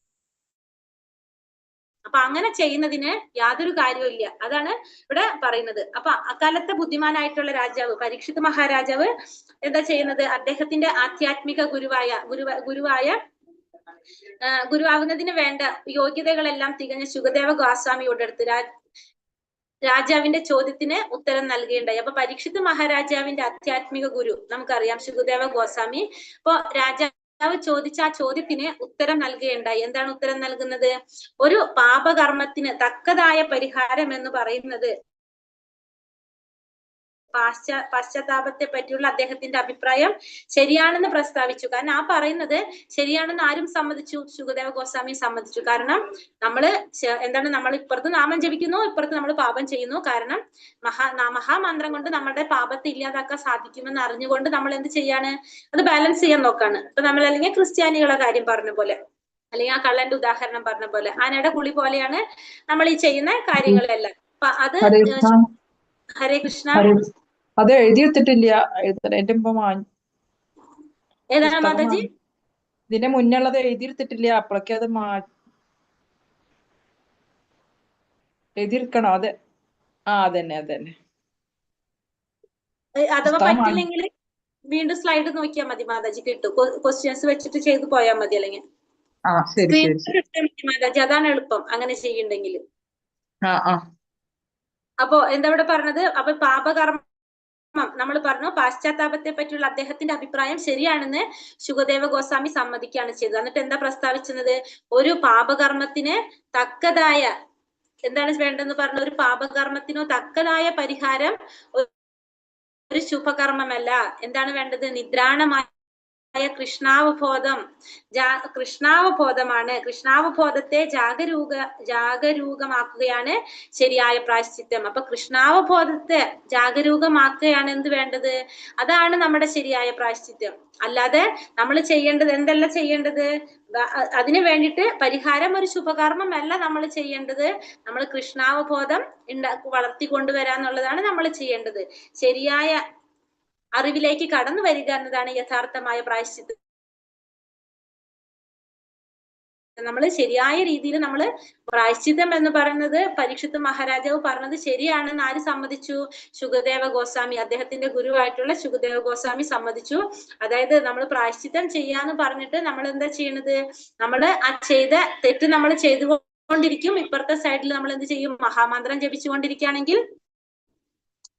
അപ്പൊ അങ്ങനെ ചെയ്യുന്നതിന് യാതൊരു കാര്യവും ഇല്ല. അതാണ് ഇവിടെ പറയുന്നത്. അപ്പൊ അക്കാലത്തെ ബുദ്ധിമാനായിട്ടുള്ള രാജാവ് പരീക്ഷിത് മഹാരാജാവ് എന്താ ചെയ്യുന്നത്? അദ്ദേഹത്തിന്റെ ആധ്യാത്മിക ഗുരുവാകുന്നതിന് വേണ്ട യോഗ്യതകളെല്ലാം തികഞ്ഞ ശുകദേവ ഗോസ്വാമിയോട് അടുത്ത് രാജാവിന്റെ ചോദ്യത്തിന് ഉത്തരം നൽകുകയുണ്ടായി. അപ്പൊ പരീക്ഷിത് മഹാരാജാവിന്റെ ആധ്യാത്മിക ഗുരു നമുക്കറിയാം, ശുകദേവ ഗോസ്വാമി. അപ്പൊ രാജാവ് ചോദിച്ച ആ ചോദ്യത്തിന് ഉത്തരം നൽകുകയുണ്ടായി. എന്താണ് ഉത്തരം നൽകുന്നത്? ഒരു പാപകർമ്മത്തിന് തക്കതായ പരിഹാരം എന്ന് പറയുന്നത് പശ്ചാത്താപത്തെ പറ്റിയുള്ള അദ്ദേഹത്തിന്റെ അഭിപ്രായം ശരിയാണെന്ന് പ്രസ്താവിച്ചു. കാരണം ആ പറയുന്നത് ശരിയാണെന്ന് ആരും സമ്മതിച്ചു? ശുകദേവ ഗോസ്വാമി സമ്മതിച്ചു. കാരണം നമ്മൾ ഇപ്പുറത്ത് നാമം ജപിക്കുന്നു, ഇപ്പുറത്ത് നമ്മൾ പാപം ചെയ്യുന്നു. കാരണം മഹാമന്ത്രം കൊണ്ട് നമ്മുടെ പാപത്തെ ഇല്ലാതാക്കാൻ സാധിക്കുമെന്ന് അറിഞ്ഞുകൊണ്ട് നമ്മൾ എന്ത് ചെയ്യാണ്? അത് ബാലൻസ് ചെയ്യാൻ നോക്കാണ്. ഇപ്പൊ നമ്മൾ അല്ലെങ്കിൽ ക്രിസ്ത്യാനികളെ കാര്യം പറഞ്ഞ പോലെ, അല്ലെങ്കിൽ ആ കള്ളന്റെ ഉദാഹരണം പറഞ്ഞ പോലെ, ആനയുടെ കുളി പോലെയാണ് നമ്മൾ ഈ ചെയ്യുന്ന കാര്യങ്ങളെല്ലാം. അപ്പൊ അത് ഹരേ കൃഷ്ണ അത് എഴുതിയെടുത്തിട്ടില്ല. ഏതാണ് മാതാജി? ഇതിന്റെ മുന്നുള്ളത് എഴുതിയെടുത്തിട്ടില്ല. അപ്പോഴൊക്കെ അത് എഴുതിയെടുക്കണോ? അതെ, അതന്നെ. അഥവാ പറ്റില്ലെങ്കിൽ വീണ്ടും സ്ലൈഡ് നോക്കിയാൽ മതി മാതാജി, കിട്ടും. ക്വസ്റ്റ്യൻസ് വെച്ചിട്ട് ചെയ്തു പോയാൽ മതി. അല്ലെങ്കിൽ മാതാജി അതാണ് എളുപ്പം അങ്ങനെ ചെയ്യണ്ടെങ്കിൽ. അപ്പോ എന്താ ഇവിടെ പറഞ്ഞത്? അപ്പൊ പാപകർമ്മം നമ്മൾ പറഞ്ഞു, പാശ്ചാത്താപത്തെ പറ്റിയുള്ള അദ്ദേഹത്തിന്റെ അഭിപ്രായം ശരിയാണെന്ന് ശുകദേവ ഗോസ്വാമി സമ്മതിക്കുകയാണ് ചെയ്തത്. എന്നിട്ട് എന്താ പ്രസ്താവിച്ചത്? ഒരു പാപകർമ്മത്തിന് തക്കതായ എന്താണ് വേണ്ടെന്ന് പറഞ്ഞ, ഒരു പാപകർമ്മത്തിനോ തക്കതായ പരിഹാരം ഒരു ശുഭകർമ്മമല്ല. എന്താണ് വേണ്ടത്? നിദ്രാണമായ കൃഷ്ണാവബോധമാണ്. കൃഷ്ണാവബോധത്തെ ജാഗരൂകമാക്കുകയാണ് ശരിയായ പ്രായശ്ചിത്തം. അപ്പൊ കൃഷ്ണാവബോധത്തെ ജാഗരൂകമാക്കുകയാണ് എന്ത് വേണ്ടത്? അതാണ് നമ്മുടെ ശരിയായ പ്രായശ്ചിത്തം. അല്ലാതെ നമ്മൾ ചെയ്യേണ്ടത് എന്തല്ല ചെയ്യേണ്ടത്? അതിനു വേണ്ടിയിട്ട് പരിഹാരം ഒരു ശുഭകർമ്മമല്ല നമ്മൾ ചെയ്യേണ്ടത്. നമ്മൾ കൃഷ്ണാവബോധം വളർത്തിക്കൊണ്ടുവരാന്നുള്ളതാണ് നമ്മൾ ചെയ്യേണ്ടത്. ശരിയായ അറിവിലേക്ക് കടന്നു വരിക എന്നതാണ് യഥാർത്ഥമായ പ്രായശ്ചിത്തം. നമ്മൾ ശരിയായ രീതിയിൽ നമ്മൾ പ്രായശ്ചിത്തം എന്ന് പറയുന്നത് പരീക്ഷിത് മഹാരാജാവ് പറഞ്ഞത് ശരിയാണെന്ന് ആര് സമ്മതിച്ചു? ശുകദേവ ഗോസ്വാമി, അദ്ദേഹത്തിന്റെ ഗുരുവായിട്ടുള്ള ശുകദേവ ഗോസ്വാമി സമ്മതിച്ചു. അതായത് നമ്മൾ പ്രായശ്ചിത്തം ചെയ്യാന്ന് പറഞ്ഞിട്ട് നമ്മൾ എന്താ ചെയ്യണത്? നമ്മൾ ആ ചെയ്ത തെറ്റ് നമ്മൾ ചെയ്തുകൊണ്ടിരിക്കും. ഇപ്പുറത്തെ സൈഡിൽ നമ്മൾ എന്ത് ചെയ്യും? മഹാമന്ത്രം ജപിച്ചുകൊണ്ടിരിക്കുകയാണെങ്കിൽ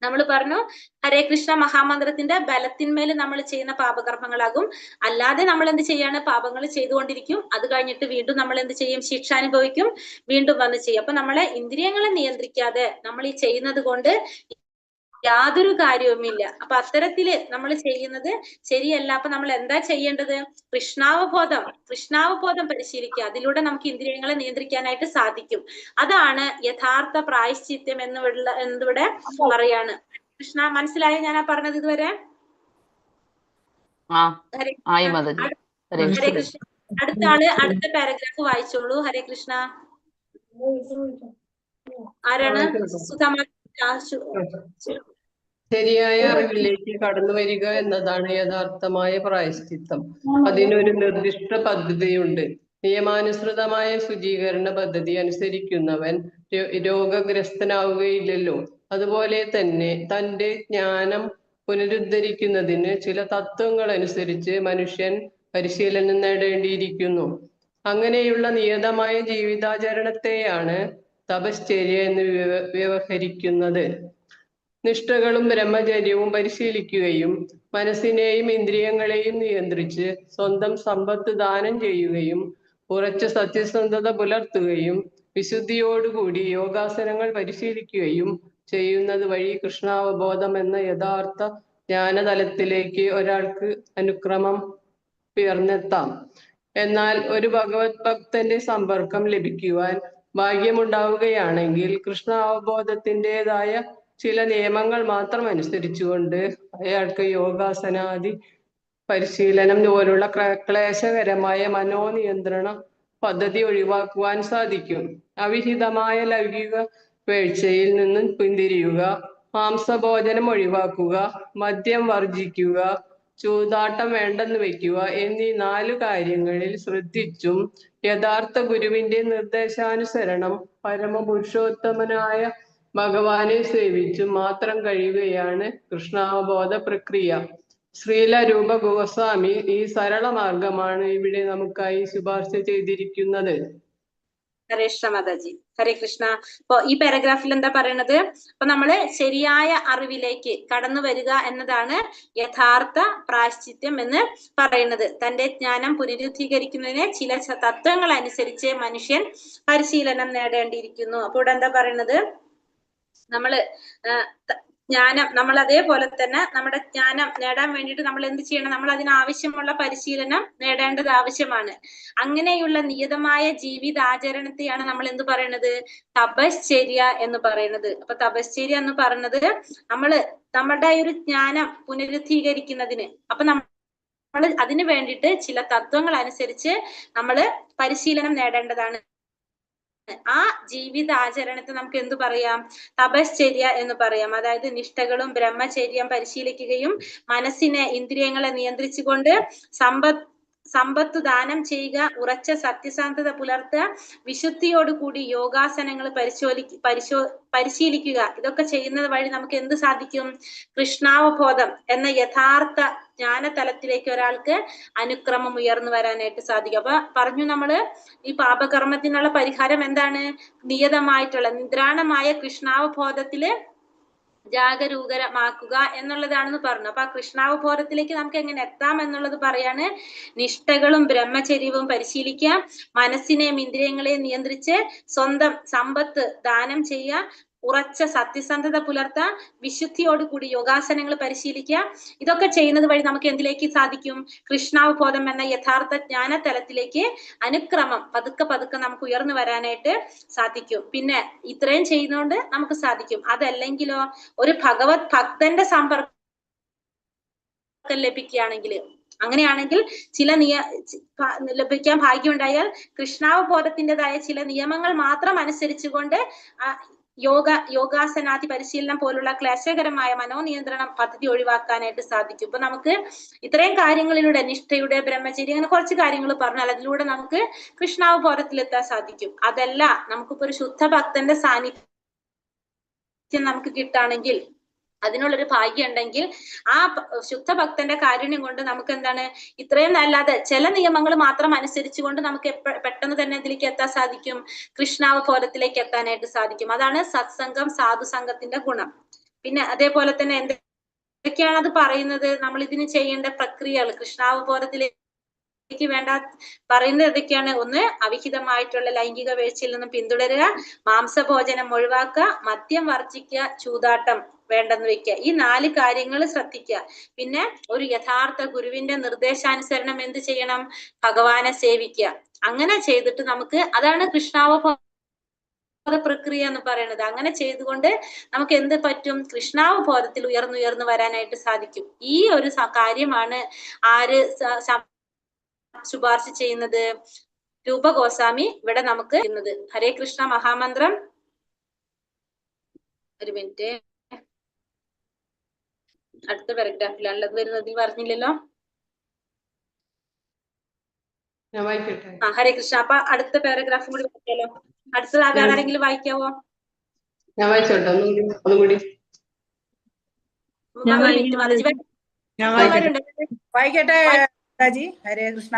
നമ്മൾ പറഞ്ഞു ഹരേ കൃഷ്ണ മഹാമന്ത്രത്തിന്റെ ബലത്തിന്മേൽ നമ്മൾ ചെയ്യുന്ന പാപകർമ്മങ്ങളാകും. അല്ലാതെ നമ്മൾ എന്ത് ചെയ്യാണ്? പാപങ്ങൾ ചെയ്തുകൊണ്ടിരിക്കും. അത് കഴിഞ്ഞിട്ട് വീണ്ടും നമ്മൾ എന്ത് ചെയ്യും? ശിക്ഷ അനുഭവിക്കും, വീണ്ടും വന്ന് ചെയ്യും. അപ്പൊ നമ്മളെ ഇന്ദ്രിയങ്ങളെ നിയന്ത്രിക്കാതെ നമ്മൾ ഈ ചെയ്യുന്നത് കൊണ്ട് യാതൊരു കാര്യവുമില്ല. അപ്പൊ അത്തരത്തില് നമ്മൾ ചെയ്യുന്നത് ശരിയല്ല. അപ്പൊ നമ്മൾ എന്താ ചെയ്യേണ്ടത്? കൃഷ്ണാവബോധം പരിശീലിക്കുക. അതിലൂടെ നമുക്ക് ഇന്ദ്രിയങ്ങളെ നിയന്ത്രിക്കാനായിട്ട് സാധിക്കും. അതാണ് യഥാർത്ഥ പ്രായശ്ചിത്യം എന്നിവിടെ പറയാണ്. കൃഷ്ണ, മനസ്സിലായോ ഞാൻ പറഞ്ഞത് ഇതുവരെ? ആയി മാതാജി. ഹരേ ഹരേ കൃഷ്ണ. അടുത്ത ആള് അടുത്ത പാരഗ്രാഫ് വായിച്ചോളൂ. ഹരേ കൃഷ്ണ. ആരാണ്? ശരിയായ അറിവിലേക്ക് കടന്നു വരിക എന്നതാണ് യഥാർത്ഥമായ പ്രായശ്ചിത്തം. അതിനൊരു നിർദ്ദിഷ്ട പദ്ധതിയുണ്ട്. നിയമാനുസൃതമായ ശുചീകരണ പദ്ധതി അനുസരിക്കുന്നവൻ രോഗഗ്രസ്തനാവുകയില്ലല്ലോ. അതുപോലെ തന്നെ തൻ്റെ ജ്ഞാനം പുനരുദ്ധരിക്കുന്നതിന് ചില തത്വങ്ങൾ അനുസരിച്ച് മനുഷ്യൻ പരിശീലനം നേടേണ്ടിയിരിക്കുന്നു. അങ്ങനെയുള്ള നിയതമായ ജീവിതാചരണത്തെയാണ് തപശ്ചര്യ എന്ന് വ്യവഹരിക്കുന്നത്. നിഷ്ഠകളും ബ്രഹ്മചര്യവും പരിശീലിക്കുകയും മനസ്സിനെയും ഇന്ദ്രിയങ്ങളെയും നിയന്ത്രിച്ച് സ്വന്തം സമ്പത്ത് ദാനം ചെയ്യുകയും ഉറച്ച സത്യസന്ധത പുലർത്തുകയും വിശുദ്ധിയോടുകൂടി യോഗാസനങ്ങൾ പരിശീലിക്കുകയും ചെയ്യുന്നത് വഴി കൃഷ്ണാവബോധം എന്ന യഥാർത്ഥ ജ്ഞാനതലത്തിലേക്ക് ഒരാൾക്ക് അനുക്രമം ഉയർന്നെത്താം. എന്നാൽ ഒരു ഭഗവത് ഭക്തന്റെ സമ്പർക്കം ലഭിക്കുവാൻ ഭാഗ്യമുണ്ടാവുകയാണെങ്കിൽ കൃഷ്ണാവബോധത്തിൻ്റെതായ ചില നിയമങ്ങൾ മാത്രം അനുസരിച്ചുകൊണ്ട് അയാൾക്ക് യോഗാസനാദി പരിശീലനം പോലുള്ള ക്ലേശകരമായ മനോനിയന്ത്രണ പദ്ധതി ഒഴിവാക്കുവാൻ സാധിക്കും. അവിഹിതമായ ലൗകിക വീഴ്ചയിൽ നിന്നും പിന്തിരിയുക, മാംസഭോജനം ഒഴിവാക്കുക, മദ്യം വർജിക്കുക, ചൂതാട്ടം വേണ്ടെന്ന് വയ്ക്കുക എന്നീ 4 കാര്യങ്ങളിൽ ശ്രദ്ധിച്ചും യഥാർത്ഥ ഗുരുവിന്റെ നിർദ്ദേശാനുസരണം പരമപുരുഷോത്തമനായ ഭഗവാനെ സേവിച്ചും മാത്രം കഴിയുകയാണ് കൃഷ്ണാവബോധ പ്രക്രിയ. ശ്രീല രൂപ ഗോസ്വാമി ഈ സരള മാർഗമാണ് ഇവിടെ നമുക്കായി ശുപാർശ ചെയ്തിരിക്കുന്നത്. ഹരേ കൃഷ്ണ മാതാജി. ഹരേ കൃഷ്ണ. അപ്പൊ ഈ പാരഗ്രാഫിൽ എന്താ പറയണത്? അപ്പൊ നമ്മള് ശരിയായ അറിവിലേക്ക് കടന്നു വരിക എന്നതാണ് യഥാർത്ഥ പ്രായശ്ചിത്യം എന്ന് പറയുന്നത്. തന്റെ ജ്ഞാനം പുനരുദ്ധീകരിക്കുന്നതിന് ചില തത്വങ്ങൾ അനുസരിച്ച് മനുഷ്യൻ പരിശീലനം നേടേണ്ടിയിരിക്കുന്നു. അപ്പൊ ഇവിടെ എന്താ പറയുന്നത്? നമ്മള് ജ്ഞാനം, നമ്മൾ അതേപോലെ തന്നെ നമ്മുടെ ജ്ഞാനം നേടാൻ വേണ്ടിയിട്ട് നമ്മൾ എന്ത് ചെയ്യണം? നമ്മൾ അതിനാവശ്യമുള്ള പരിശീലനം നേടേണ്ടത് ആവശ്യമാണ്. അങ്ങനെയുള്ള നിയതമായ ജീവിതാചരണത്തെയാണ് നമ്മൾ എന്ത് പറയുന്നത്? തപശ്ചര്യ എന്ന് പറയുന്നത്. അപ്പൊ തപശ്ചര്യ എന്ന് പറയുന്നത് നമ്മളുടെ ഒരു ജ്ഞാനം പുനരുദ്ധീകരിക്കുന്നതിന്, അപ്പൊ നമ്മൾ അതിന് വേണ്ടിയിട്ട് ചില തത്വങ്ങൾ അനുസരിച്ച് നമ്മള് പരിശീലനം നേടേണ്ടതാണ്. ആ ജീവിതാചരണത്തെ നമുക്ക് എന്തു പറയാം? തപശ്ചര്യ എന്ന് പറയാം. അതായത് നിഷ്ഠകളും ബ്രഹ്മചര്യം പരിശീലിക്കുകയും മനസ്സിനെ ഇന്ദ്രിയങ്ങളെ നിയന്ത്രിച്ചുകൊണ്ട് സമ്പത്ത് ദാനം ചെയ്യുക, ഉറച്ച സത്യസന്ധത പുലർത്തുക, വിശുദ്ധിയോടുകൂടി യോഗാസനങ്ങൾ പരിശീലിക്കുക. ഇതൊക്കെ ചെയ്യുന്നത് വഴി നമുക്ക് എന്ത് സാധിക്കും? കൃഷ്ണാവബോധം എന്ന യഥാർത്ഥ ജ്ഞാനതലത്തിലേക്ക് ഒരാൾക്ക് അനുക്രമം ഉയർന്നു വരാനായിട്ട് സാധിക്കും. അപ്പൊ പറഞ്ഞു നമ്മള് ഈ പാപകർമ്മത്തിനുള്ള പരിഹാരം എന്താണ്? നിയതമായിട്ടുള്ള നിദ്രാണമായ കൃഷ്ണാവബോധത്തില് ജാഗരൂകരമാക്കുക എന്നുള്ളതാണെന്ന് പറഞ്ഞു. അപ്പൊ ആ കൃഷ്ണാവബോധത്തിലേക്ക് നമുക്ക് എങ്ങനെ എത്താം എന്നുള്ളത് പറയാണ്. നിഷ്ഠകളും ബ്രഹ്മചര്യവും പരിശീലിക്കുക, മനസ്സിനെയും ഇന്ദ്രിയങ്ങളെയും നിയന്ത്രിച്ച് സ്വന്തം സമ്പത്ത് ദാനം ചെയ്യുക, ഉറച്ച സത്യസന്ധത പുലർത്തുക, വിശുദ്ധിയോടുകൂടി യോഗാസനങ്ങൾ പരിശീലിക്കുക. ഇതൊക്കെ ചെയ്യുന്നത് വഴി നമുക്ക് എന്തിലേക്ക് സാധിക്കും? കൃഷ്ണാവബോധം എന്ന യഥാർത്ഥ ജ്ഞാനതലത്തിലേക്ക് അനുക്രമം പതുക്കെ നമുക്ക് ഉയർന്നു വരാനായിട്ട് സാധിക്കും. പിന്നെ ഇത്രയും ചെയ്യുന്നതുകൊണ്ട് നമുക്ക് സാധിക്കും. അതല്ലെങ്കിലോ ഒരു ഭഗവത് ഭക്തന്റെ സമ്പർക്കം ലഭിക്കുകയാണെങ്കിൽ, അങ്ങനെയാണെങ്കിൽ ലഭിക്കാൻ ഭാഗ്യമുണ്ടായാൽ കൃഷ്ണാവബോധത്തിൻ്റെതായ ചില നിയമങ്ങൾ മാത്രം അനുസരിച്ചുകൊണ്ട് യോഗാസനാദി പരിശീലനം പോലുള്ള ക്ലേശകരമായ മനോനിയന്ത്രണം പദ്ധതി ഒഴിവാക്കാനായിട്ട് സാധിക്കും. ഇപ്പൊ നമുക്ക് ഇത്രയും കാര്യങ്ങളിലൂടെ, നിഷ്ഠയുടെ, ബ്രഹ്മചര്യം, അങ്ങനെ കുറച്ച് കാര്യങ്ങൾ പറഞ്ഞാൽ അതിലൂടെ നമുക്ക് കൃഷ്ണാവബോധത്തിലെത്താൻ സാധിക്കും. അതല്ല, നമുക്കിപ്പോ ഒരു ശുദ്ധ ഭക്തന്റെ സാന്നിധ്യം നമുക്ക് കിട്ടുകയാണെങ്കിൽ, അതിനുള്ളൊരു ഭാഗ്യം ഉണ്ടെങ്കിൽ, ആ ശുദ്ധഭക്തന്റെ കാരുണ്യം കൊണ്ട് നമുക്ക് എന്താണ്, ഇത്രയും അല്ലാതെ ചില നിയമങ്ങൾ മാത്രം അനുസരിച്ചുകൊണ്ട് നമുക്ക് പെട്ടെന്ന് തന്നെ ഇതിലേക്ക് എത്താൻ സാധിക്കും, കൃഷ്ണാവബോധത്തിലേക്ക് എത്താനായിട്ട് സാധിക്കും. അതാണ് സത്സംഗം, സാധുസംഗത്തിന്റെ ഗുണം. പിന്നെ അതേപോലെ തന്നെ എന്തൊക്കെയാണ് അത് പറയുന്നത്, നമ്മൾ ഇതിന് ചെയ്യേണ്ട പ്രക്രിയകൾ കൃഷ്ണാവബോധത്തിലേക്ക് വേണ്ട പറയുന്നത് എന്തൊക്കെയാണ്? ഒന്ന്, അവിഹിതമായിട്ടുള്ള ലൈംഗിക വീഴ്ചയിൽ നിന്നും പിന്തുടരുക, മാംസഭോജനം ഒഴിവാക്കുക, മദ്യം വർജിക്കുക, ചൂതാട്ടം വേണ്ടെന്ന് വെക്കുക. ഈ 4 കാര്യങ്ങൾ ശ്രദ്ധിക്കുക. പിന്നെ ഒരു യഥാർത്ഥ ഗുരുവിന്റെ നിർദ്ദേശാനുസരണം എന്ത് ചെയ്യണം? ഭഗവാനെ സേവിക്കുക. അങ്ങനെ ചെയ്തിട്ട് നമുക്ക്, അതാണ് കൃഷ്ണാവബോധ പ്രക്രിയ എന്ന് പറയുന്നത്. അങ്ങനെ ചെയ്തുകൊണ്ട് നമുക്ക് എന്ത് പറ്റും? കൃഷ്ണാവബോധത്തിൽ ഉയർന്നുയർന്നു വരാനായിട്ട് സാധിക്കും. ഈ ഒരു കാര്യമാണ് ആര് ശുപാർശ ചെയ്യുന്നത്? രൂപ ഗോസ്വാമി ഇവിടെ നമുക്ക് ചെയ്യുന്നത്. ഹരേ കൃഷ്ണ മഹാമന്ത്രം. ഒരു മിനിറ്റ്, അടുത്ത പാരഗ്രാഫിലാണുള്ളത് വരുന്നത്, പറഞ്ഞില്ലല്ലോ. ഹരേ കൃഷ്ണ. അപ്പൊ അടുത്ത പാരഗ്രാഫും കൂടി വായിക്കാലോ. അടുത്തത് വേറെ ആരെങ്കിലും വായിക്കാവോ? ഞാൻ വായിച്ചോട്ടെ ഒന്നുകൂടി. വായിക്കട്ടെ മാതാജി. ഹരേ കൃഷ്ണ.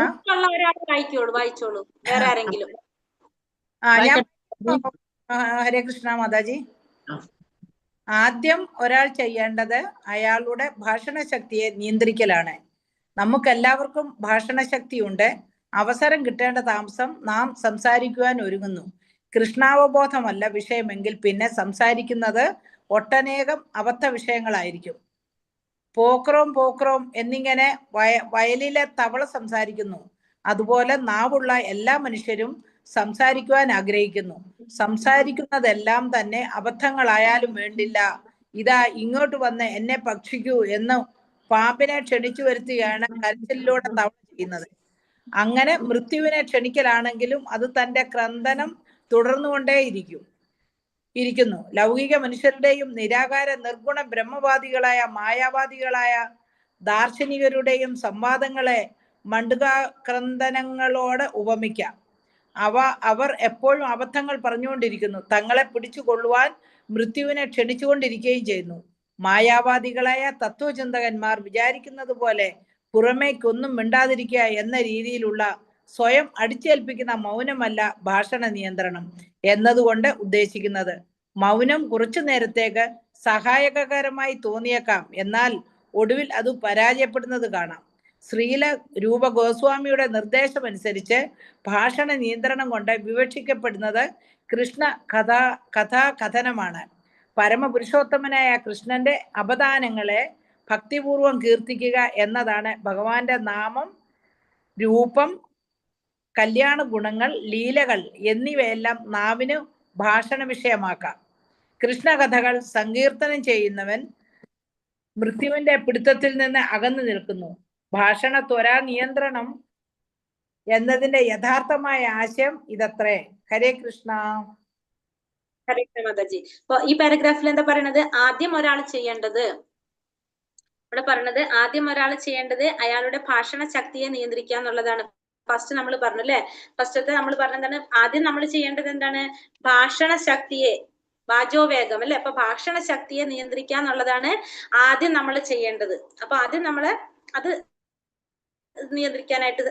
ഒരാൾ വായിക്കോളൂ, വായിച്ചോളൂ. വേറെ ആരെങ്കിലും? ഹരേ കൃഷ്ണ മാതാജി. ആദ്യം ഒരാൾ ചെയ്യേണ്ടത് അയാളുടെ ഭാഷണശക്തിയെ നിയന്ത്രിക്കലാണ്. നമുക്കെല്ലാവർക്കും ഭാഷണശക്തിയുണ്ട്. അവസരം കിട്ടേണ്ട താമസം നാം സംസാരിക്കുവാൻ ഒരുങ്ങുന്നു. കൃഷ്ണാവബോധമല്ല വിഷയമെങ്കിൽ പിന്നെ സംസാരിക്കുന്നത് ഒട്ടനേകം അബദ്ധ വിഷയങ്ങളായിരിക്കും. പോക്രോം പോക്രോം എന്നിങ്ങനെ വയലിലെ തവള സംസാരിക്കുന്നു. അതുപോലെ നാവുള്ള എല്ലാ മനുഷ്യരും സംസാരിക്കുവാൻ ആഗ്രഹിക്കുന്നു. സംസാരിക്കുന്നതെല്ലാം തന്നെ അബദ്ധങ്ങളായാലും വേണ്ടില്ല. ഇതാ ഇങ്ങോട്ട് വന്ന് എന്നെ ഭക്ഷിക്കൂ എന്ന് പാമ്പിനെ ക്ഷണിച്ചു വരുത്തുകയാണ് കരച്ചിലൂടെ തവള ചെയ്യുന്നത്. അങ്ങനെ മൃത്യുവിനെ ക്ഷണിക്കലാണെങ്കിലും അത് തന്റെ ക്രന്ദനം തുടർന്നുകൊണ്ടേയിരിക്കുന്നു. ലൗകിക മനുഷ്യരുടെയും നിരാകാര നിർഗുണ ബ്രഹ്മവാദികളായ മായാവാദികളായ ദാർശനികരുടെയും സംവാദങ്ങളെ മണ്ഡുകാക്രന്ദനങ്ങളോട് ഉപമിക്കാം. അവർ എപ്പോഴും അബദ്ധങ്ങൾ പറഞ്ഞുകൊണ്ടിരിക്കുന്നു. തങ്ങളെ പിടിച്ചു കൊള്ളുവാൻ മൃത്യുവിനെ ക്ഷണിച്ചുകൊണ്ടിരിക്കുകയും ചെയ്യുന്നു. മായാവാദികളായ തത്വചിന്തകന്മാർ വിചാരിക്കുന്നത് പോലെ പുറമേക്കൊന്നും മിണ്ടാതിരിക്കുക എന്ന രീതിയിലുള്ള സ്വയം അടിച്ചേൽപ്പിക്കുന്ന മൗനമല്ല ഭാഷണ നിയന്ത്രണം എന്നതുകൊണ്ട് ഉദ്ദേശിക്കുന്നത്. മൗനം കുറച്ചു നേരത്തേക്ക് സഹായകരമായി തോന്നിയേക്കാം, എന്നാൽ ഒടുവിൽ അത് പരാജയപ്പെടുന്നത് കാണാം. ശ്രീല രൂപ ഗോസ്വാമിയുടെ നിർദ്ദേശമനുസരിച്ച് ഭാഷണ നിയന്ത്രണം കൊണ്ട് വിവക്ഷിക്കപ്പെടുന്നത് കൃഷ്ണ കഥാകഥനമാണ്. പരമപുരുഷോത്തമനായ കൃഷ്ണന്റെ അപദാനങ്ങളെ ഭക്തിപൂർവം കീർത്തിക്കുക എന്നതാണ്. ഭഗവാന്റെ നാമം, രൂപം, കല്യാണ ഗുണങ്ങൾ, ലീലകൾ എന്നിവയെല്ലാം നാവിന് ഭാഷണ വിഷയമാക്കാം. കൃഷ്ണകഥകൾ സങ്കീർത്തനം ചെയ്യുന്നവൻ മൃത്യുവിന്റെ പിടുത്തത്തിൽ നിന്ന് അകന്നു നിൽക്കുന്നു. ഭാഷണ ത്വരാ നിയന്ത്രണം എന്നതിന്റെ യഥാർത്ഥമായ ആശയം ഇതത്രേ. ഹരേ കൃഷ്ണ. ഹരേ കൃഷ്ണ മാതാജി. അപ്പൊ ഈ പാരഗ്രാഫിൽ എന്താ പറയണത്? ആദ്യം ഒരാൾ ചെയ്യേണ്ടത്, ഇവിടെ പറഞ്ഞത് ആദ്യം ഒരാൾ ചെയ്യേണ്ടത് അയാളുടെ ഭാഷണ ശക്തിയെ നിയന്ത്രിക്കുക എന്നുള്ളതാണ്. ഫസ്റ്റ് നമ്മൾ പറഞ്ഞു അല്ലെ, ഫസ്റ്റത്തെ നമ്മൾ പറഞ്ഞതാണ് ആദ്യം നമ്മൾ ചെയ്യേണ്ടത് എന്താണ്? ഭാഷണ ശക്തിയെ, വാചോവേഗം അല്ലെ. അപ്പൊ ഭാഷണ ശക്തിയെ നിയന്ത്രിക്കുക എന്നുള്ളതാണ് ആദ്യം നമ്മൾ ചെയ്യേണ്ടത്. അപ്പൊ ആദ്യം നമ്മള് അത് നിയന്ത്രിക്കാനായിട്ട്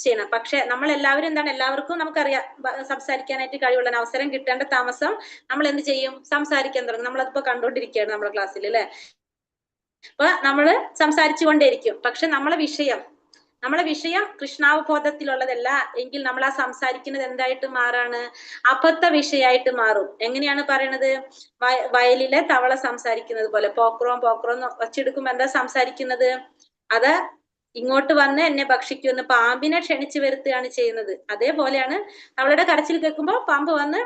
ചെയ്യണം. പക്ഷെ നമ്മൾ എല്ലാവരും എന്താണ്, എല്ലാവർക്കും നമുക്കറിയാം സംസാരിക്കാനായിട്ട് കഴിവുള്ള അവസരം കിട്ടേണ്ട താമസം നമ്മൾ എന്ത് ചെയ്യും? സംസാരിക്കാൻ തുടങ്ങും. നമ്മളതിപ്പോ കണ്ടോണ്ടിരിക്കുകയാണ് നമ്മുടെ ക്ലാസ്സിൽ അല്ലെ. അപ്പൊ നമ്മള് സംസാരിച്ചു കൊണ്ടേയിരിക്കും. പക്ഷെ നമ്മളെ വിഷയം കൃഷ്ണാവബോധത്തിലുള്ളതല്ല എങ്കിൽ നമ്മൾ ആ സംസാരിക്കുന്നത് എന്തായിട്ട് മാറാണ്? അബദ്ധ വിഷയമായിട്ട് മാറും. എങ്ങനെയാണ് പറയണത്? വയലിലെ തവള സംസാരിക്കുന്നത് പോലെ പോക്രോം പോക്രോം വച്ചെടുക്കുമ്പോ എന്താ സംസാരിക്കുന്നത്? അത് ഇങ്ങോട്ട് വന്ന് എന്നെ ഭക്ഷിക്കുമെന്ന് പാമ്പിനെ ക്ഷണിച്ചു വരുത്തുകയാണ് ചെയ്യുന്നത്. അതേപോലെയാണ് അവളുടെ കരച്ചിൽ കേൾക്കുമ്പോൾ പാമ്പ് വന്ന്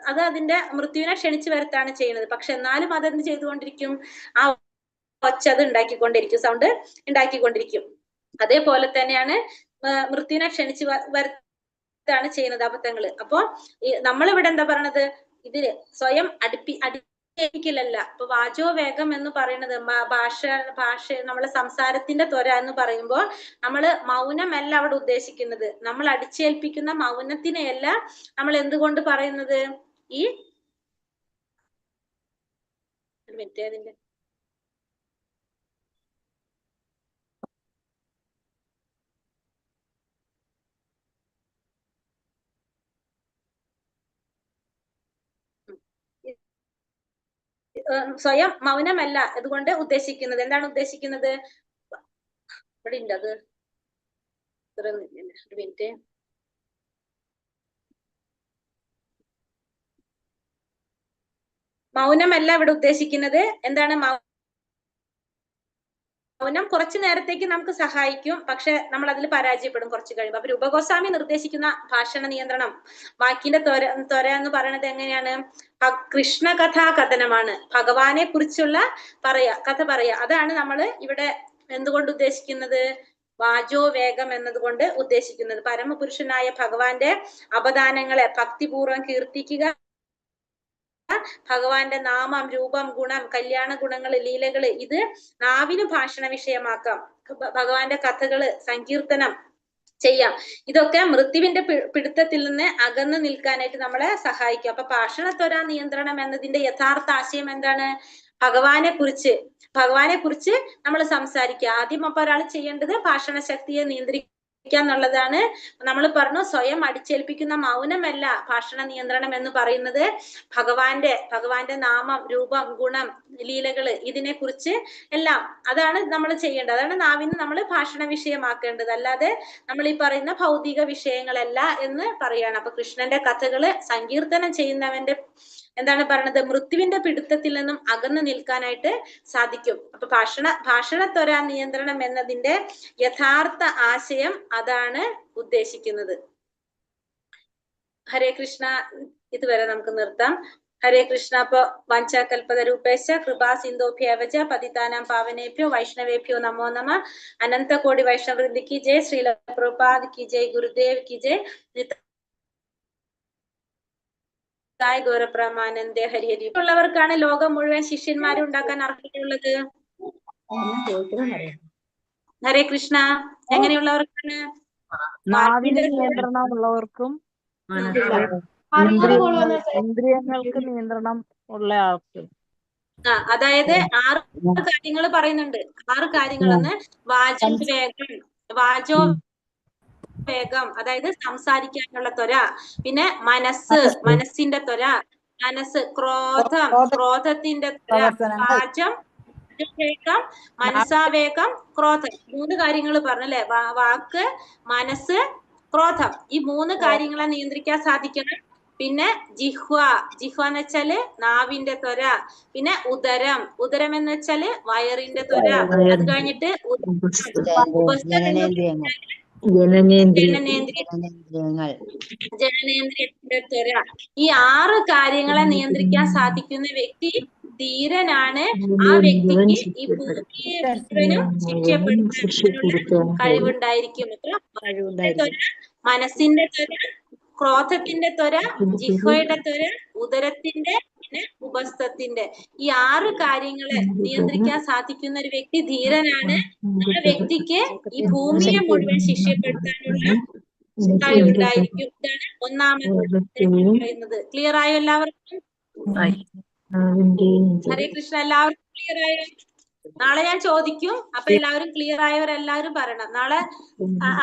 അത് അതിന്റെ മൃത്യുവിനെ ക്ഷണിച്ചു വരുത്താണ് ചെയ്യുന്നത്. പക്ഷെ എന്നാലും അതെന്ത് ചെയ്തുകൊണ്ടിരിക്കും? ആ ഒച്ച അത് ഉണ്ടാക്കിക്കൊണ്ടിരിക്കും, സൗണ്ട് ഉണ്ടാക്കിക്കൊണ്ടിരിക്കും. അതേപോലെ തന്നെയാണ് മൃത്യുവിനെ ക്ഷണിച്ചു വരുത്താണ് ചെയ്യുന്നത് അബദ്ധങ്ങള്. അപ്പൊ നമ്മളിവിടെ എന്താ പറയണത്? ഇതില് സ്വയം അടുപ്പിക്കലല്ല. അപ്പൊ വാചോ വേഗം എന്ന് പറയുന്നത് ഭാഷ നമ്മളെ സംസാരത്തിന്റെ ത്വര എന്ന് പറയുമ്പോൾ നമ്മള് മൗനമല്ല അവിടെ ഉദ്ദേശിക്കുന്നത്. നമ്മൾ അടിച്ചേൽപ്പിക്കുന്ന മൗനത്തിനെയല്ല നമ്മൾ എന്തുകൊണ്ട് പറയുന്നത്? ഈ ഒരു മിനിറ്റ്, അതിന്റെ സ്വയം മൗനമല്ല അതുകൊണ്ട് ഉദ്ദേശിക്കുന്നത്. എന്താണ് ഉദ്ദേശിക്കുന്നത്? ഇവിടെ ഉണ്ട് അത്. ഒരു മിനിറ്റ്. മൗനമല്ല ഇവിടെ ഉദ്ദേശിക്കുന്നത്. എന്താണ്? മൗനം കുറച്ചു നേരത്തേക്ക് നമുക്ക് സഹായിക്കും, പക്ഷെ നമ്മൾ അതിൽ പരാജയപ്പെടും കുറച്ച് കഴിയുമ്പോൾ. അപ്പൊ രൂപഗോസ്വാമി നിർദ്ദേശിക്കുന്ന ഭാഷണ നിയന്ത്രണം, വാക്കിന്റെ ത്വര എന്ന് പറയുന്നത് എങ്ങനെയാണ്? കൃഷ്ണ കഥാകഥനമാണ്. ഭഗവാനെ കുറിച്ചുള്ള കഥ പറയാ. അതാണ് നമ്മൾ ഇവിടെ എന്തുകൊണ്ട് ഉദ്ദേശിക്കുന്നത്? വാചോ വേഗം എന്നതുകൊണ്ട് ഉദ്ദേശിക്കുന്നത്. പരമപുരുഷനായ ഭഗവാന്റെ അവദാനങ്ങളെ ഭക്തിപൂർവ്വം കീർത്തിക്കുക, ഭഗവാന്റെ നാമം, രൂപം, ഗുണം, കല്യാണ ഗുണങ്ങള്, ലീലകള്, ഇത് നാവിന് ഭാഷണ വിഷയമാക്കാം. ഭഗവാന്റെ കഥകള് സങ്കീർത്തനം ചെയ്യാം. ഇതൊക്കെ മൃത്യുവിന്റെ പിടുത്തത്തിൽ നിന്ന് അകന്നു നിൽക്കാനായിട്ട് നമ്മളെ സഹായിക്കും. അപ്പൊ ഭാഷണത്വര നിയന്ത്രണം എന്നതിന്റെ യഥാർത്ഥ ആശയം എന്താണ്? ഭഗവാനെ കുറിച്ച് നമ്മൾ സംസാരിക്കുക. ആദ്യം അപ്പൊ ഒരാൾ ചെയ്യേണ്ടത് ഭാഷണ ശക്തിയെ എന്നുള്ളതാണ്. നമ്മൾ പറഞ്ഞു, സ്വയം അടിച്ചേൽപ്പിക്കുന്ന മൗനമല്ല ഭാഷണ നിയന്ത്രണം എന്ന് പറയുന്നത്. ഭഗവാന്റെ നാമം, രൂപം, ഗുണം, ലീലകള്, ഇതിനെ കുറിച്ച് എല്ലാം അതാണ് നമ്മൾ ചെയ്യേണ്ടത്. അതാണ് നാവിന് നമ്മൾ ഭാഷണ വിഷയമാക്കേണ്ടത്. അല്ലാതെ നമ്മൾ ഈ പറയുന്ന ഭൗതിക വിഷയങ്ങളല്ല എന്ന് പറയാണ്. അപ്പൊ കൃഷ്ണന്റെ കഥകള് സങ്കീർത്തനം ചെയ്യുന്നവന്റെ എന്താണ് പറയണത്? മൃത്യുവിന്റെ പിടുത്തത്തിൽ നിന്നും അകന്നു നിൽക്കാനായിട്ട് സാധിക്കും. അപ്പൊ ഭാഷണത്വര നിയന്ത്രണം എന്നതിന്റെ യഥാർത്ഥ ആശയം അതാണ് ഉദ്ദേശിക്കുന്നത്. ഹരേ കൃഷ്ണ. ഇതുവരെ നമുക്ക് നിർത്താം. ഹരേ കൃഷ്ണ. അപ്പൊ വാഞ്ചാകൽപതരൂപേശ കൃപാ സിന്ധോഭ്യവച പതിതാനാം പാവനേഭ്യോ വൈഷ്ണവേഭ്യോ നമോ നമ. അനന്തകോടി വൈഷ്ണവൃന്ദി കി ജയ്. ശ്രീല പ്രഭുപാദ് കി ജയ്. ഗുരുദേവ് കി ജയ്. ഗൗരപ്രമാനന്ദേ ഹരി ഹരി. ഉള്ളവർക്കാണ് ലോകം മുഴുവൻ ശിഷ്യന്മാരെ ഉണ്ടാക്കാൻ അർഹതയുള്ളത്. ഹരേ കൃഷ്ണ. എങ്ങനെയുള്ളവർക്കാണ്? നാവിന് നിയന്ത്രണമുള്ളവർക്കും ഇന്ദ്രിയങ്ങൾക്ക് നിയന്ത്രണം ഉള്ള ആൾക്കും. അതായത് 6 കാര്യങ്ങൾ പറയുന്നുണ്ട്. 6 കാര്യങ്ങളെന്ന് വാചോ വേഗം, അതായത് സംസാരിക്കാനുള്ള ത്വര, പിന്നെ മനസ്സിന്റെ ത്വര, ക്രോധത്തിന്റെ ത്വര, വാചം വേഗം, മനസ്സാവേഗം, ക്രോധം. 3 കാര്യങ്ങൾ പറഞ്ഞല്ലേ? വാക്ക്, മനസ്സ്, ക്രോധം. ഈ 3 കാര്യങ്ങളെ നിയന്ത്രിക്കാൻ സാധിക്കണം. പിന്നെ ജിഹ്വ എന്ന് വെച്ചാല് നാവിന്റെ ത്വര. പിന്നെ ഉദരം എന്ന് വെച്ചാല് വയറിന്റെ ത്വര. അത് കഴിഞ്ഞിട്ട് ജനനേന്ദ്രിയത്തിന്റെ ത്വര. ഈ 6 കാര്യങ്ങളെ നിയന്ത്രിക്കാൻ സാധിക്കുന്ന വ്യക്തി ധീരനാണ്. ആ വ്യക്തിക്ക് ഈ ഭൂമിയെ മുഴുവനും ശിക്ഷപ്പെടുത്താനുള്ള കഴിവുണ്ടായിരിക്കും. മനസ്സിന്റെ ത്വര, ക്രോധത്തിന്റെ ത്വര, ജിഹ്വയുടെ ത്വര, ഉദരത്തിന്റെ, പിന്നെ ഉപസ്ഥത്തിന്റെ. ഈ 6 കാര്യങ്ങളെ നിയന്ത്രിക്കാൻ സാധിക്കുന്ന ഒരു വ്യക്തി ധീരനാണ്. ആ വ്യക്തിക്ക് ഈ ഭൂമിയെ മുഴുവൻ ശിക്ഷപ്പെടുത്താനുള്ള കഴിവുണ്ടായിരിക്കും. ഇതാണ് ഒന്നാമത്തെ പറയുന്നത്. ക്ലിയർ ആയോ എല്ലാവർക്കും? ഹരേ കൃഷ്ണ. എല്ലാവർക്കും ക്ലിയർ ആയോ? നാളെ ഞാൻ ചോദിക്കും. അപ്പൊ എല്ലാവരും ക്ലിയർ ആയവരെല്ലാവരും പറയണം. നാളെ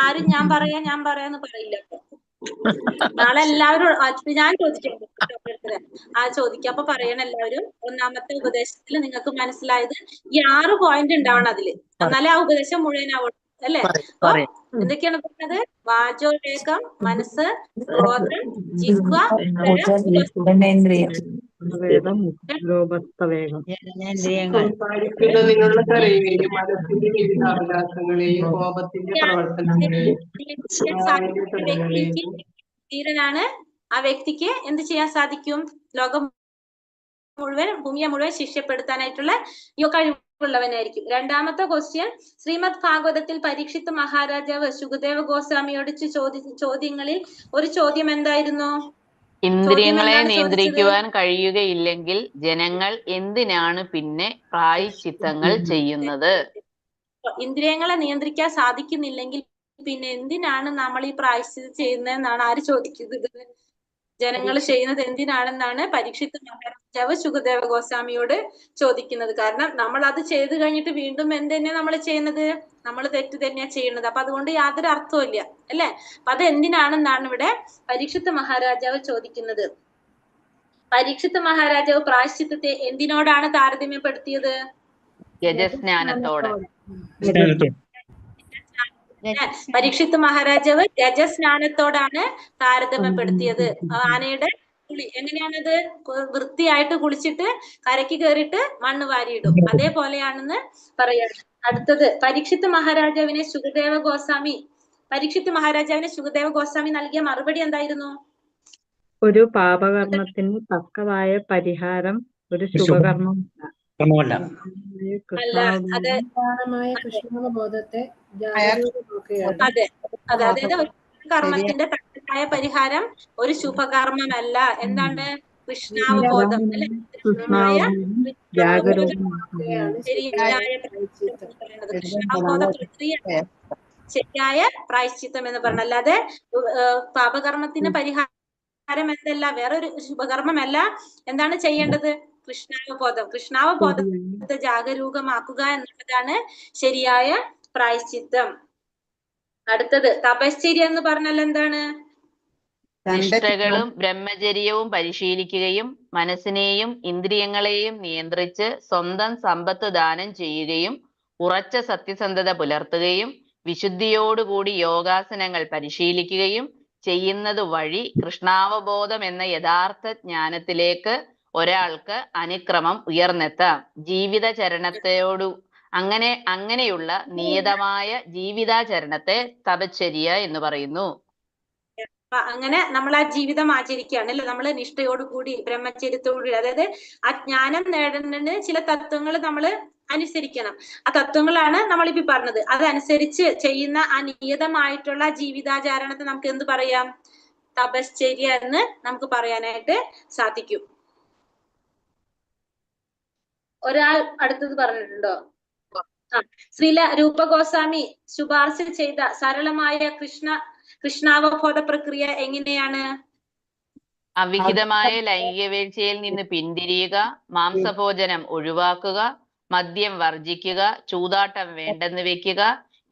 ആരും ഞാൻ പറയാന്ന് പറയില്ല. നാളെ എല്ലാവരും ഞാൻ ചോദിക്കാം. ചോദിക്കാം. അപ്പൊ പറയണം എല്ലാവരും. ഒന്നാമത്തെ ഉപദേശത്തിൽ നിങ്ങൾക്ക് മനസ്സിലായത് ഈ 6 പോയിന്റ് ഉണ്ടാവണം അതില്. എന്നാലേ ആ ഉപദേശം മുഴുവനാവണം. അല്ലേ? അപ്പൊ എന്തൊക്കെയാണ് പറഞ്ഞത്? വാചോ വേഗം, മനസ്സ്, ക്രോധം, ജിഹ്വ, നിങ്ങളുടെ കഴിവേയും മനസ്സിന്റെ വിവിധ അഭിലാഷങ്ങളെയും കോപത്തിന്റെ പ്രവർത്തനങ്ങളെയും ധീരനാണ്. ആ വ്യക്തിക്ക് എന്ത് ചെയ്യാൻ സാധിക്കും? ലോകം മുഴുവൻ, ഭൂമിയെ മുഴുവൻ ശിക്ഷപ്പെടുത്താനായിട്ടുള്ള കഴിവുള്ളവനായിരിക്കും. രണ്ടാമത്തെ ക്വസ്റ്റ്യൻ, ശ്രീമദ് ഭാഗവതത്തിൽ പരീക്ഷിത് മഹാരാജാവ് ശുകദേവ ഗോസ്വാമിയോട് ചോദിച്ച ചോദ്യങ്ങളിൽ ഒരു ചോദ്യം എന്തായിരുന്നു? ഇന്ദ്രിയങ്ങളെ നിയന്ത്രിക്കുവാൻ കഴിയുകയില്ലെങ്കിൽ ജനങ്ങൾ എന്തിനാണ് പിന്നെ പ്രായശ്ചിത്തങ്ങൾ ചെയ്യുന്നത്? ഇന്ദ്രിയങ്ങളെ നിയന്ത്രിക്കാൻ സാധിക്കുന്നില്ലെങ്കിൽ പിന്നെ എന്തിനാണ് നമ്മൾ ഈ പ്രായശ്ചിത്തം ചെയ്യുന്നതെന്നാണ് ആര് ചോദിക്കുന്നത്? ജനങ്ങൾ ചെയ്യുന്നത് എന്തിനാണെന്നാണ് പരീക്ഷിത് മഹാരാജാവ് ശുകദേവ ഗോസ്വാമിയോട് ചോദിക്കുന്നത്. കാരണം നമ്മൾ അത് ചെയ്തു കഴിഞ്ഞിട്ട് വീണ്ടും എന്തെന്നെയാ നമ്മൾ ചെയ്യുന്നത്? നമ്മൾ തെറ്റ് തന്നെയാ ചെയ്യുന്നത്. അപ്പൊ അതുകൊണ്ട് യാതൊരു അർത്ഥവും ഇല്ല, അല്ലെ? അപ്പൊ അത് എന്തിനാണെന്നാണ് ഇവിടെ പരീക്ഷിത് മഹാരാജാവ് ചോദിക്കുന്നത്. പരീക്ഷിത് മഹാരാജാവ് പ്രായശ്ചിത്തത്തെ എന്തിനോടാണ് താരതമ്യപ്പെടുത്തിയത്? ഗജസ്നാനത്തോടെ. പരീക്ഷിത് മഹാരാജാവ് ഗജസ്നാനത്തോടാണ് താരതമ്യപ്പെടുത്തിയത്. ആനയുടെ കുളി എങ്ങനെയാണത്? വൃത്തിയായിട്ട് കുളിച്ചിട്ട് കരയ്ക്ക് കയറിയിട്ട് മണ്ണ് വാരിയിടും, അതേപോലെയാണെന്ന് പറയാണ്. അടുത്തത് പരീക്ഷിത് മഹാരാജാവിനെ സുഖദേവ ഗോസ്വാമി നൽകിയ മറുപടി എന്തായിരുന്നു? ഒരു പാപകർമ്മത്തിന് തക്കതായ പരിഹാരം ഒരു ശുഭകർമ്മം അല്ല. അത് കൃഷ്ണാവബോധത്തെ അതെ അതായത് ഒരു കർമ്മത്തിന്റെ തക്കതായ പരിഹാരം ഒരു ശുഭകർമ്മമല്ല. എന്താണ്? കൃഷ്ണാവബോധം അല്ലെ? കൃഷ്ണാവബോധ പ്രക്രിയ ശരിയായ പ്രായശ്ചിത്തം എന്ന് പറഞ്ഞ, അല്ലാതെ പാപകർമ്മത്തിന് പരിഹാരം എന്തല്ല, വേറൊരു ശുഭകർമ്മമല്ല. എന്താണ് ചെയ്യേണ്ടത്? കൃഷ്ണാവബോധത്തെ ജാഗരൂകമാക്കുക എന്നുള്ളതാണ് ശരിയായ പ്രായശ്ചിത്തം. അടുത്തത് തപശ്ചര്യ എന്ന് പറഞ്ഞാൽ എന്താണ്? നിഷ്ഠകളും ബ്രഹ്മചര്യവും പരിശീലിക്കുകയും മനസ്സിനെയും ഇന്ദ്രിയങ്ങളെയും നിയന്ത്രിച്ച് സ്വന്തം സമ്പത്ത് ദാനം ചെയ്യുകയും ഉറച്ച സത്യസന്ധത പുലർത്തുകയും വിശുദ്ധിയോടുകൂടി യോഗാസനങ്ങൾ പരിശീലിക്കുകയും ചെയ്യുന്നത് വഴി കൃഷ്ണാവബോധം എന്ന യഥാർത്ഥ ജ്ഞാനത്തിലേക്ക് ഒരാൾക്ക് അനുക്രമം ഉയർന്നെത്താം. അങ്ങനെയുള്ള നിയതമായ ജീവിതാചരണത്തെ തപശ്ചര്യ എന്ന് പറയുന്നു. അങ്ങനെ നമ്മൾ ആ ജീവിതം ആചരിക്കുകയാണ് അല്ലെ? നമ്മൾ നിഷ്ഠയോടുകൂടി ബ്രഹ്മചര്യത്തോടുകൂടി, അതായത് ആ ജ്ഞാനം നേടുന്നതിന് ചില തത്വങ്ങൾ നമ്മൾ അനുസരിക്കണം. ആ തത്വങ്ങളാണ് നമ്മളിപ്പോ പറഞ്ഞത്. അതനുസരിച്ച് ചെയ്യുന്ന ആ നിയതമായിട്ടുള്ള ജീവിതാചരണത്തെ നമുക്ക് എന്ത് പറയാം? തപശ്ചര്യ എന്ന് നമുക്ക് പറയാനായിട്ട് സാധിക്കും. ഒരാൾ അടുത്തത് പറഞ്ഞിട്ടുണ്ടോ? ശ്രീല രൂപഗോസ്വാമി ശുപാർശ ചെയ്ത സരളമായ കൃഷ്ണാവബോധ പ്രക്രിയ എങ്ങനെയാണ്? അവിഹിതമായ ലൈംഗിക വീഴ്ചയിൽ നിന്ന് പിന്തിരിയുക, മാംസഭോജനം ഒഴിവാക്കുക, മദ്യം വർജിക്കുക, ചൂതാട്ടം വേണ്ടെന്ന് വെക്കുക.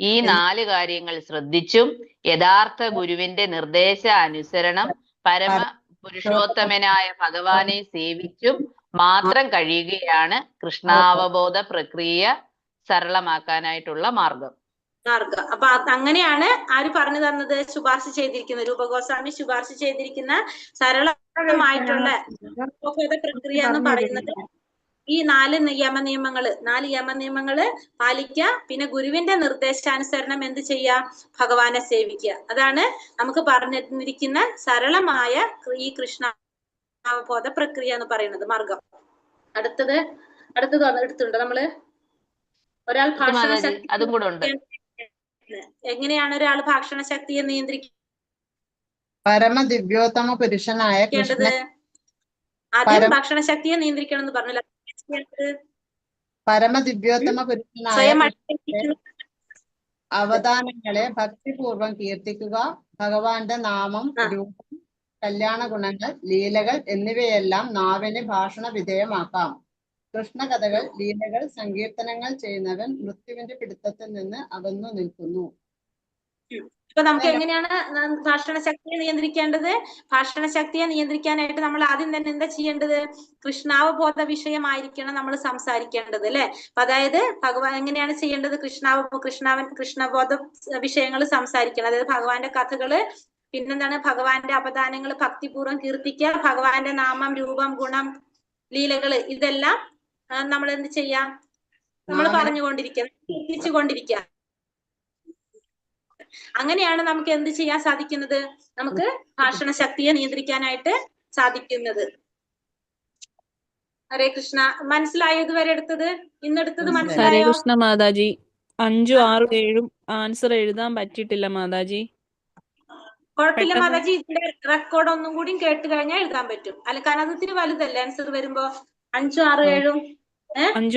ഈ 4 കാര്യങ്ങൾ ശ്രദ്ധിച്ചും യഥാർത്ഥ ഗുരുവിന്റെ നിർദ്ദേശ അനുസരണം പരമ പുരുഷോത്തമനായ ഭഗവാനെ സേവിച്ചും മാത്രം കഴിയുകയാണ് കൃഷ്ണാവബോധ പ്രക്രിയ സരളമാക്കാനായിട്ടുള്ള മാർഗം. അപ്പൊ അങ്ങനെയാണ് ആര് പറഞ്ഞു തന്നത്? ശുപാർശ ചെയ്തിരിക്കുന്നത് രൂപഗോസ്വാമി ശുപാർശ ചെയ്തിരിക്കുന്ന സരളമായിട്ടുള്ള അവബോധ പ്രക്രിയ എന്ന് പറയുന്നത് ഈ 4 യമനിയമങ്ങള് പാലിക്കുക, പിന്നെ ഗുരുവിന്റെ നിർദ്ദേശാനുസരണം എന്ത് ചെയ്യാം? ഭഗവാനെ സേവിക്കുക. അതാണ് നമുക്ക് പറഞ്ഞിരിക്കുന്ന സരളമായ ഈ കൃഷ്ണാവബോധ പ്രക്രിയ എന്ന് പറയുന്നത് മാർഗം. അടുത്തത് എടുത്തുണ്ടോ നമ്മള്? ഒരാൾ ഭാഷണ ശക്തി അതും കൂടെ ഉണ്ട്. എങ്ങനെയാണ് ഒരാൾ ഭാഷണ ശക്തിയെ നിയന്ത്രിക്കേണ്ടത്? പരമദിവ്യോത്തമ പുരുഷനായ ആദ്യം ഭക്ഷണ ശക്തിയെ നിയന്ത്രിക്കണം എന്ന് പറഞ്ഞില്ല. പരമദിവ്യോത്തമ പുരുഷനായ സ്വയം അവദാനങ്ങളെ ഭക്തിപൂർവം കീർത്തിക്കുക. ഭഗവാന്റെ നാമം, രൂപം, കല്യാണ ഗുണങ്ങൾ, ലീലകൾ എന്നിവയെല്ലാം നാവിന് ഭാഷണ വിധേയമാക്കാം. കൃഷ്ണകഥകൾ, ലീലകൾ, സങ്കീർത്തനങ്ങൾ ചെയ്യുന്നവൻ മൃത്യുവിന്റെ പിടുത്തത്തിൽ നിന്ന് അകന്നു നിൽക്കുന്നു. ഇപ്പൊ നമുക്ക് എങ്ങനെയാണ് ഭാഷണ ശക്തിയെ നിയന്ത്രിക്കേണ്ടത്? ഭാഷണ ശക്തിയെ നിയന്ത്രിക്കാനായിട്ട് നമ്മൾ ആദ്യം തന്നെ എന്താ ചെയ്യേണ്ടത്? കൃഷ്ണാവബോധ വിഷയമായിരിക്കണം നമ്മൾ സംസാരിക്കേണ്ടത് അല്ലെ? അപ്പൊ അതായത് ഭഗവാൻ എങ്ങനെയാണ് ചെയ്യേണ്ടത്? കൃഷ്ണബോധ വിഷയങ്ങൾ സംസാരിക്കണം. അതായത് ഭഗവാന്റെ കഥകള്, പിന്നെന്താണ് ഭഗവാന്റെ അപദാനങ്ങൾ ഭക്തിപൂർവ്വം കീർത്തിക്കുക, ഭഗവാന്റെ നാമം, രൂപം, ഗുണം, ലീലകള് ഇതെല്ലാം നമ്മൾ എന്ത് ചെയ്യാം? നമ്മൾ പറഞ്ഞുകൊണ്ടിരിക്കുക, കീർത്തിച്ചുകൊണ്ടിരിക്കുക. അങ്ങനെയാണ് നമുക്ക് എന്ത് ചെയ്യാൻ സാധിക്കുന്നത്? നമുക്ക് ഭാഷണ ശക്തിയെ നിയന്ത്രിക്കാനായിട്ട് സാധിക്കുന്നത്. ഹരേ കൃഷ്ണ. മനസ്സിലായോ ഇതുവരെ എടുത്തത്? ഇന്നെടുത്തത് മനസ്സിലായോ? ഹരേ കൃഷ്ണ മാതാജി. 5, 6, 7 ആൻസർ എഴുതാൻ പറ്റിയിട്ടില്ല മാതാജി. കുഴപ്പമില്ല മാതാജി, ഇതിന്റെ റെക്കോർഡ് ഒന്നും കൂടി കേട്ട് കഴിഞ്ഞാൽ എഴുതാൻ പറ്റും. അല്ല, കാരണം അത് ഇത്തിരി വലുതല്ലേ ആൻസർ വരുമ്പോ. 5, 6, 7 5,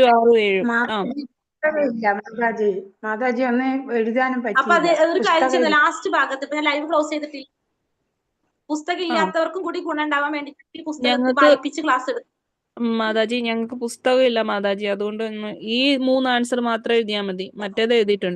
6, 7 മാതാജി ഒന്ന് എഴുതാനും അപ്പൊ അത് ഒരു കാര്യം ചെയ്യുന്ന ലാസ്റ്റ് ഭാഗത്ത് ഇപ്പൊ ഞാൻ ലൈവ് ക്ലോസ് ചെയ്തിട്ടില്ല. പുസ്തകം ഇല്ലാത്തവർക്കും കൂടി ഗുണം ഉണ്ടാവാൻ വേണ്ടി പുസ്തകം വായിപ്പിച്ച് ക്ലാസ് എടുക്കും. മാതാജി ഞങ്ങൾക്ക് പുസ്തകം ഇല്ല മാതാജി, അതുകൊണ്ട് ഈ 3 ആൻസർ മാത്രം എഴുതിയാൽ മതി, മറ്റേത് എഴുതിയിട്ടുണ്ട്.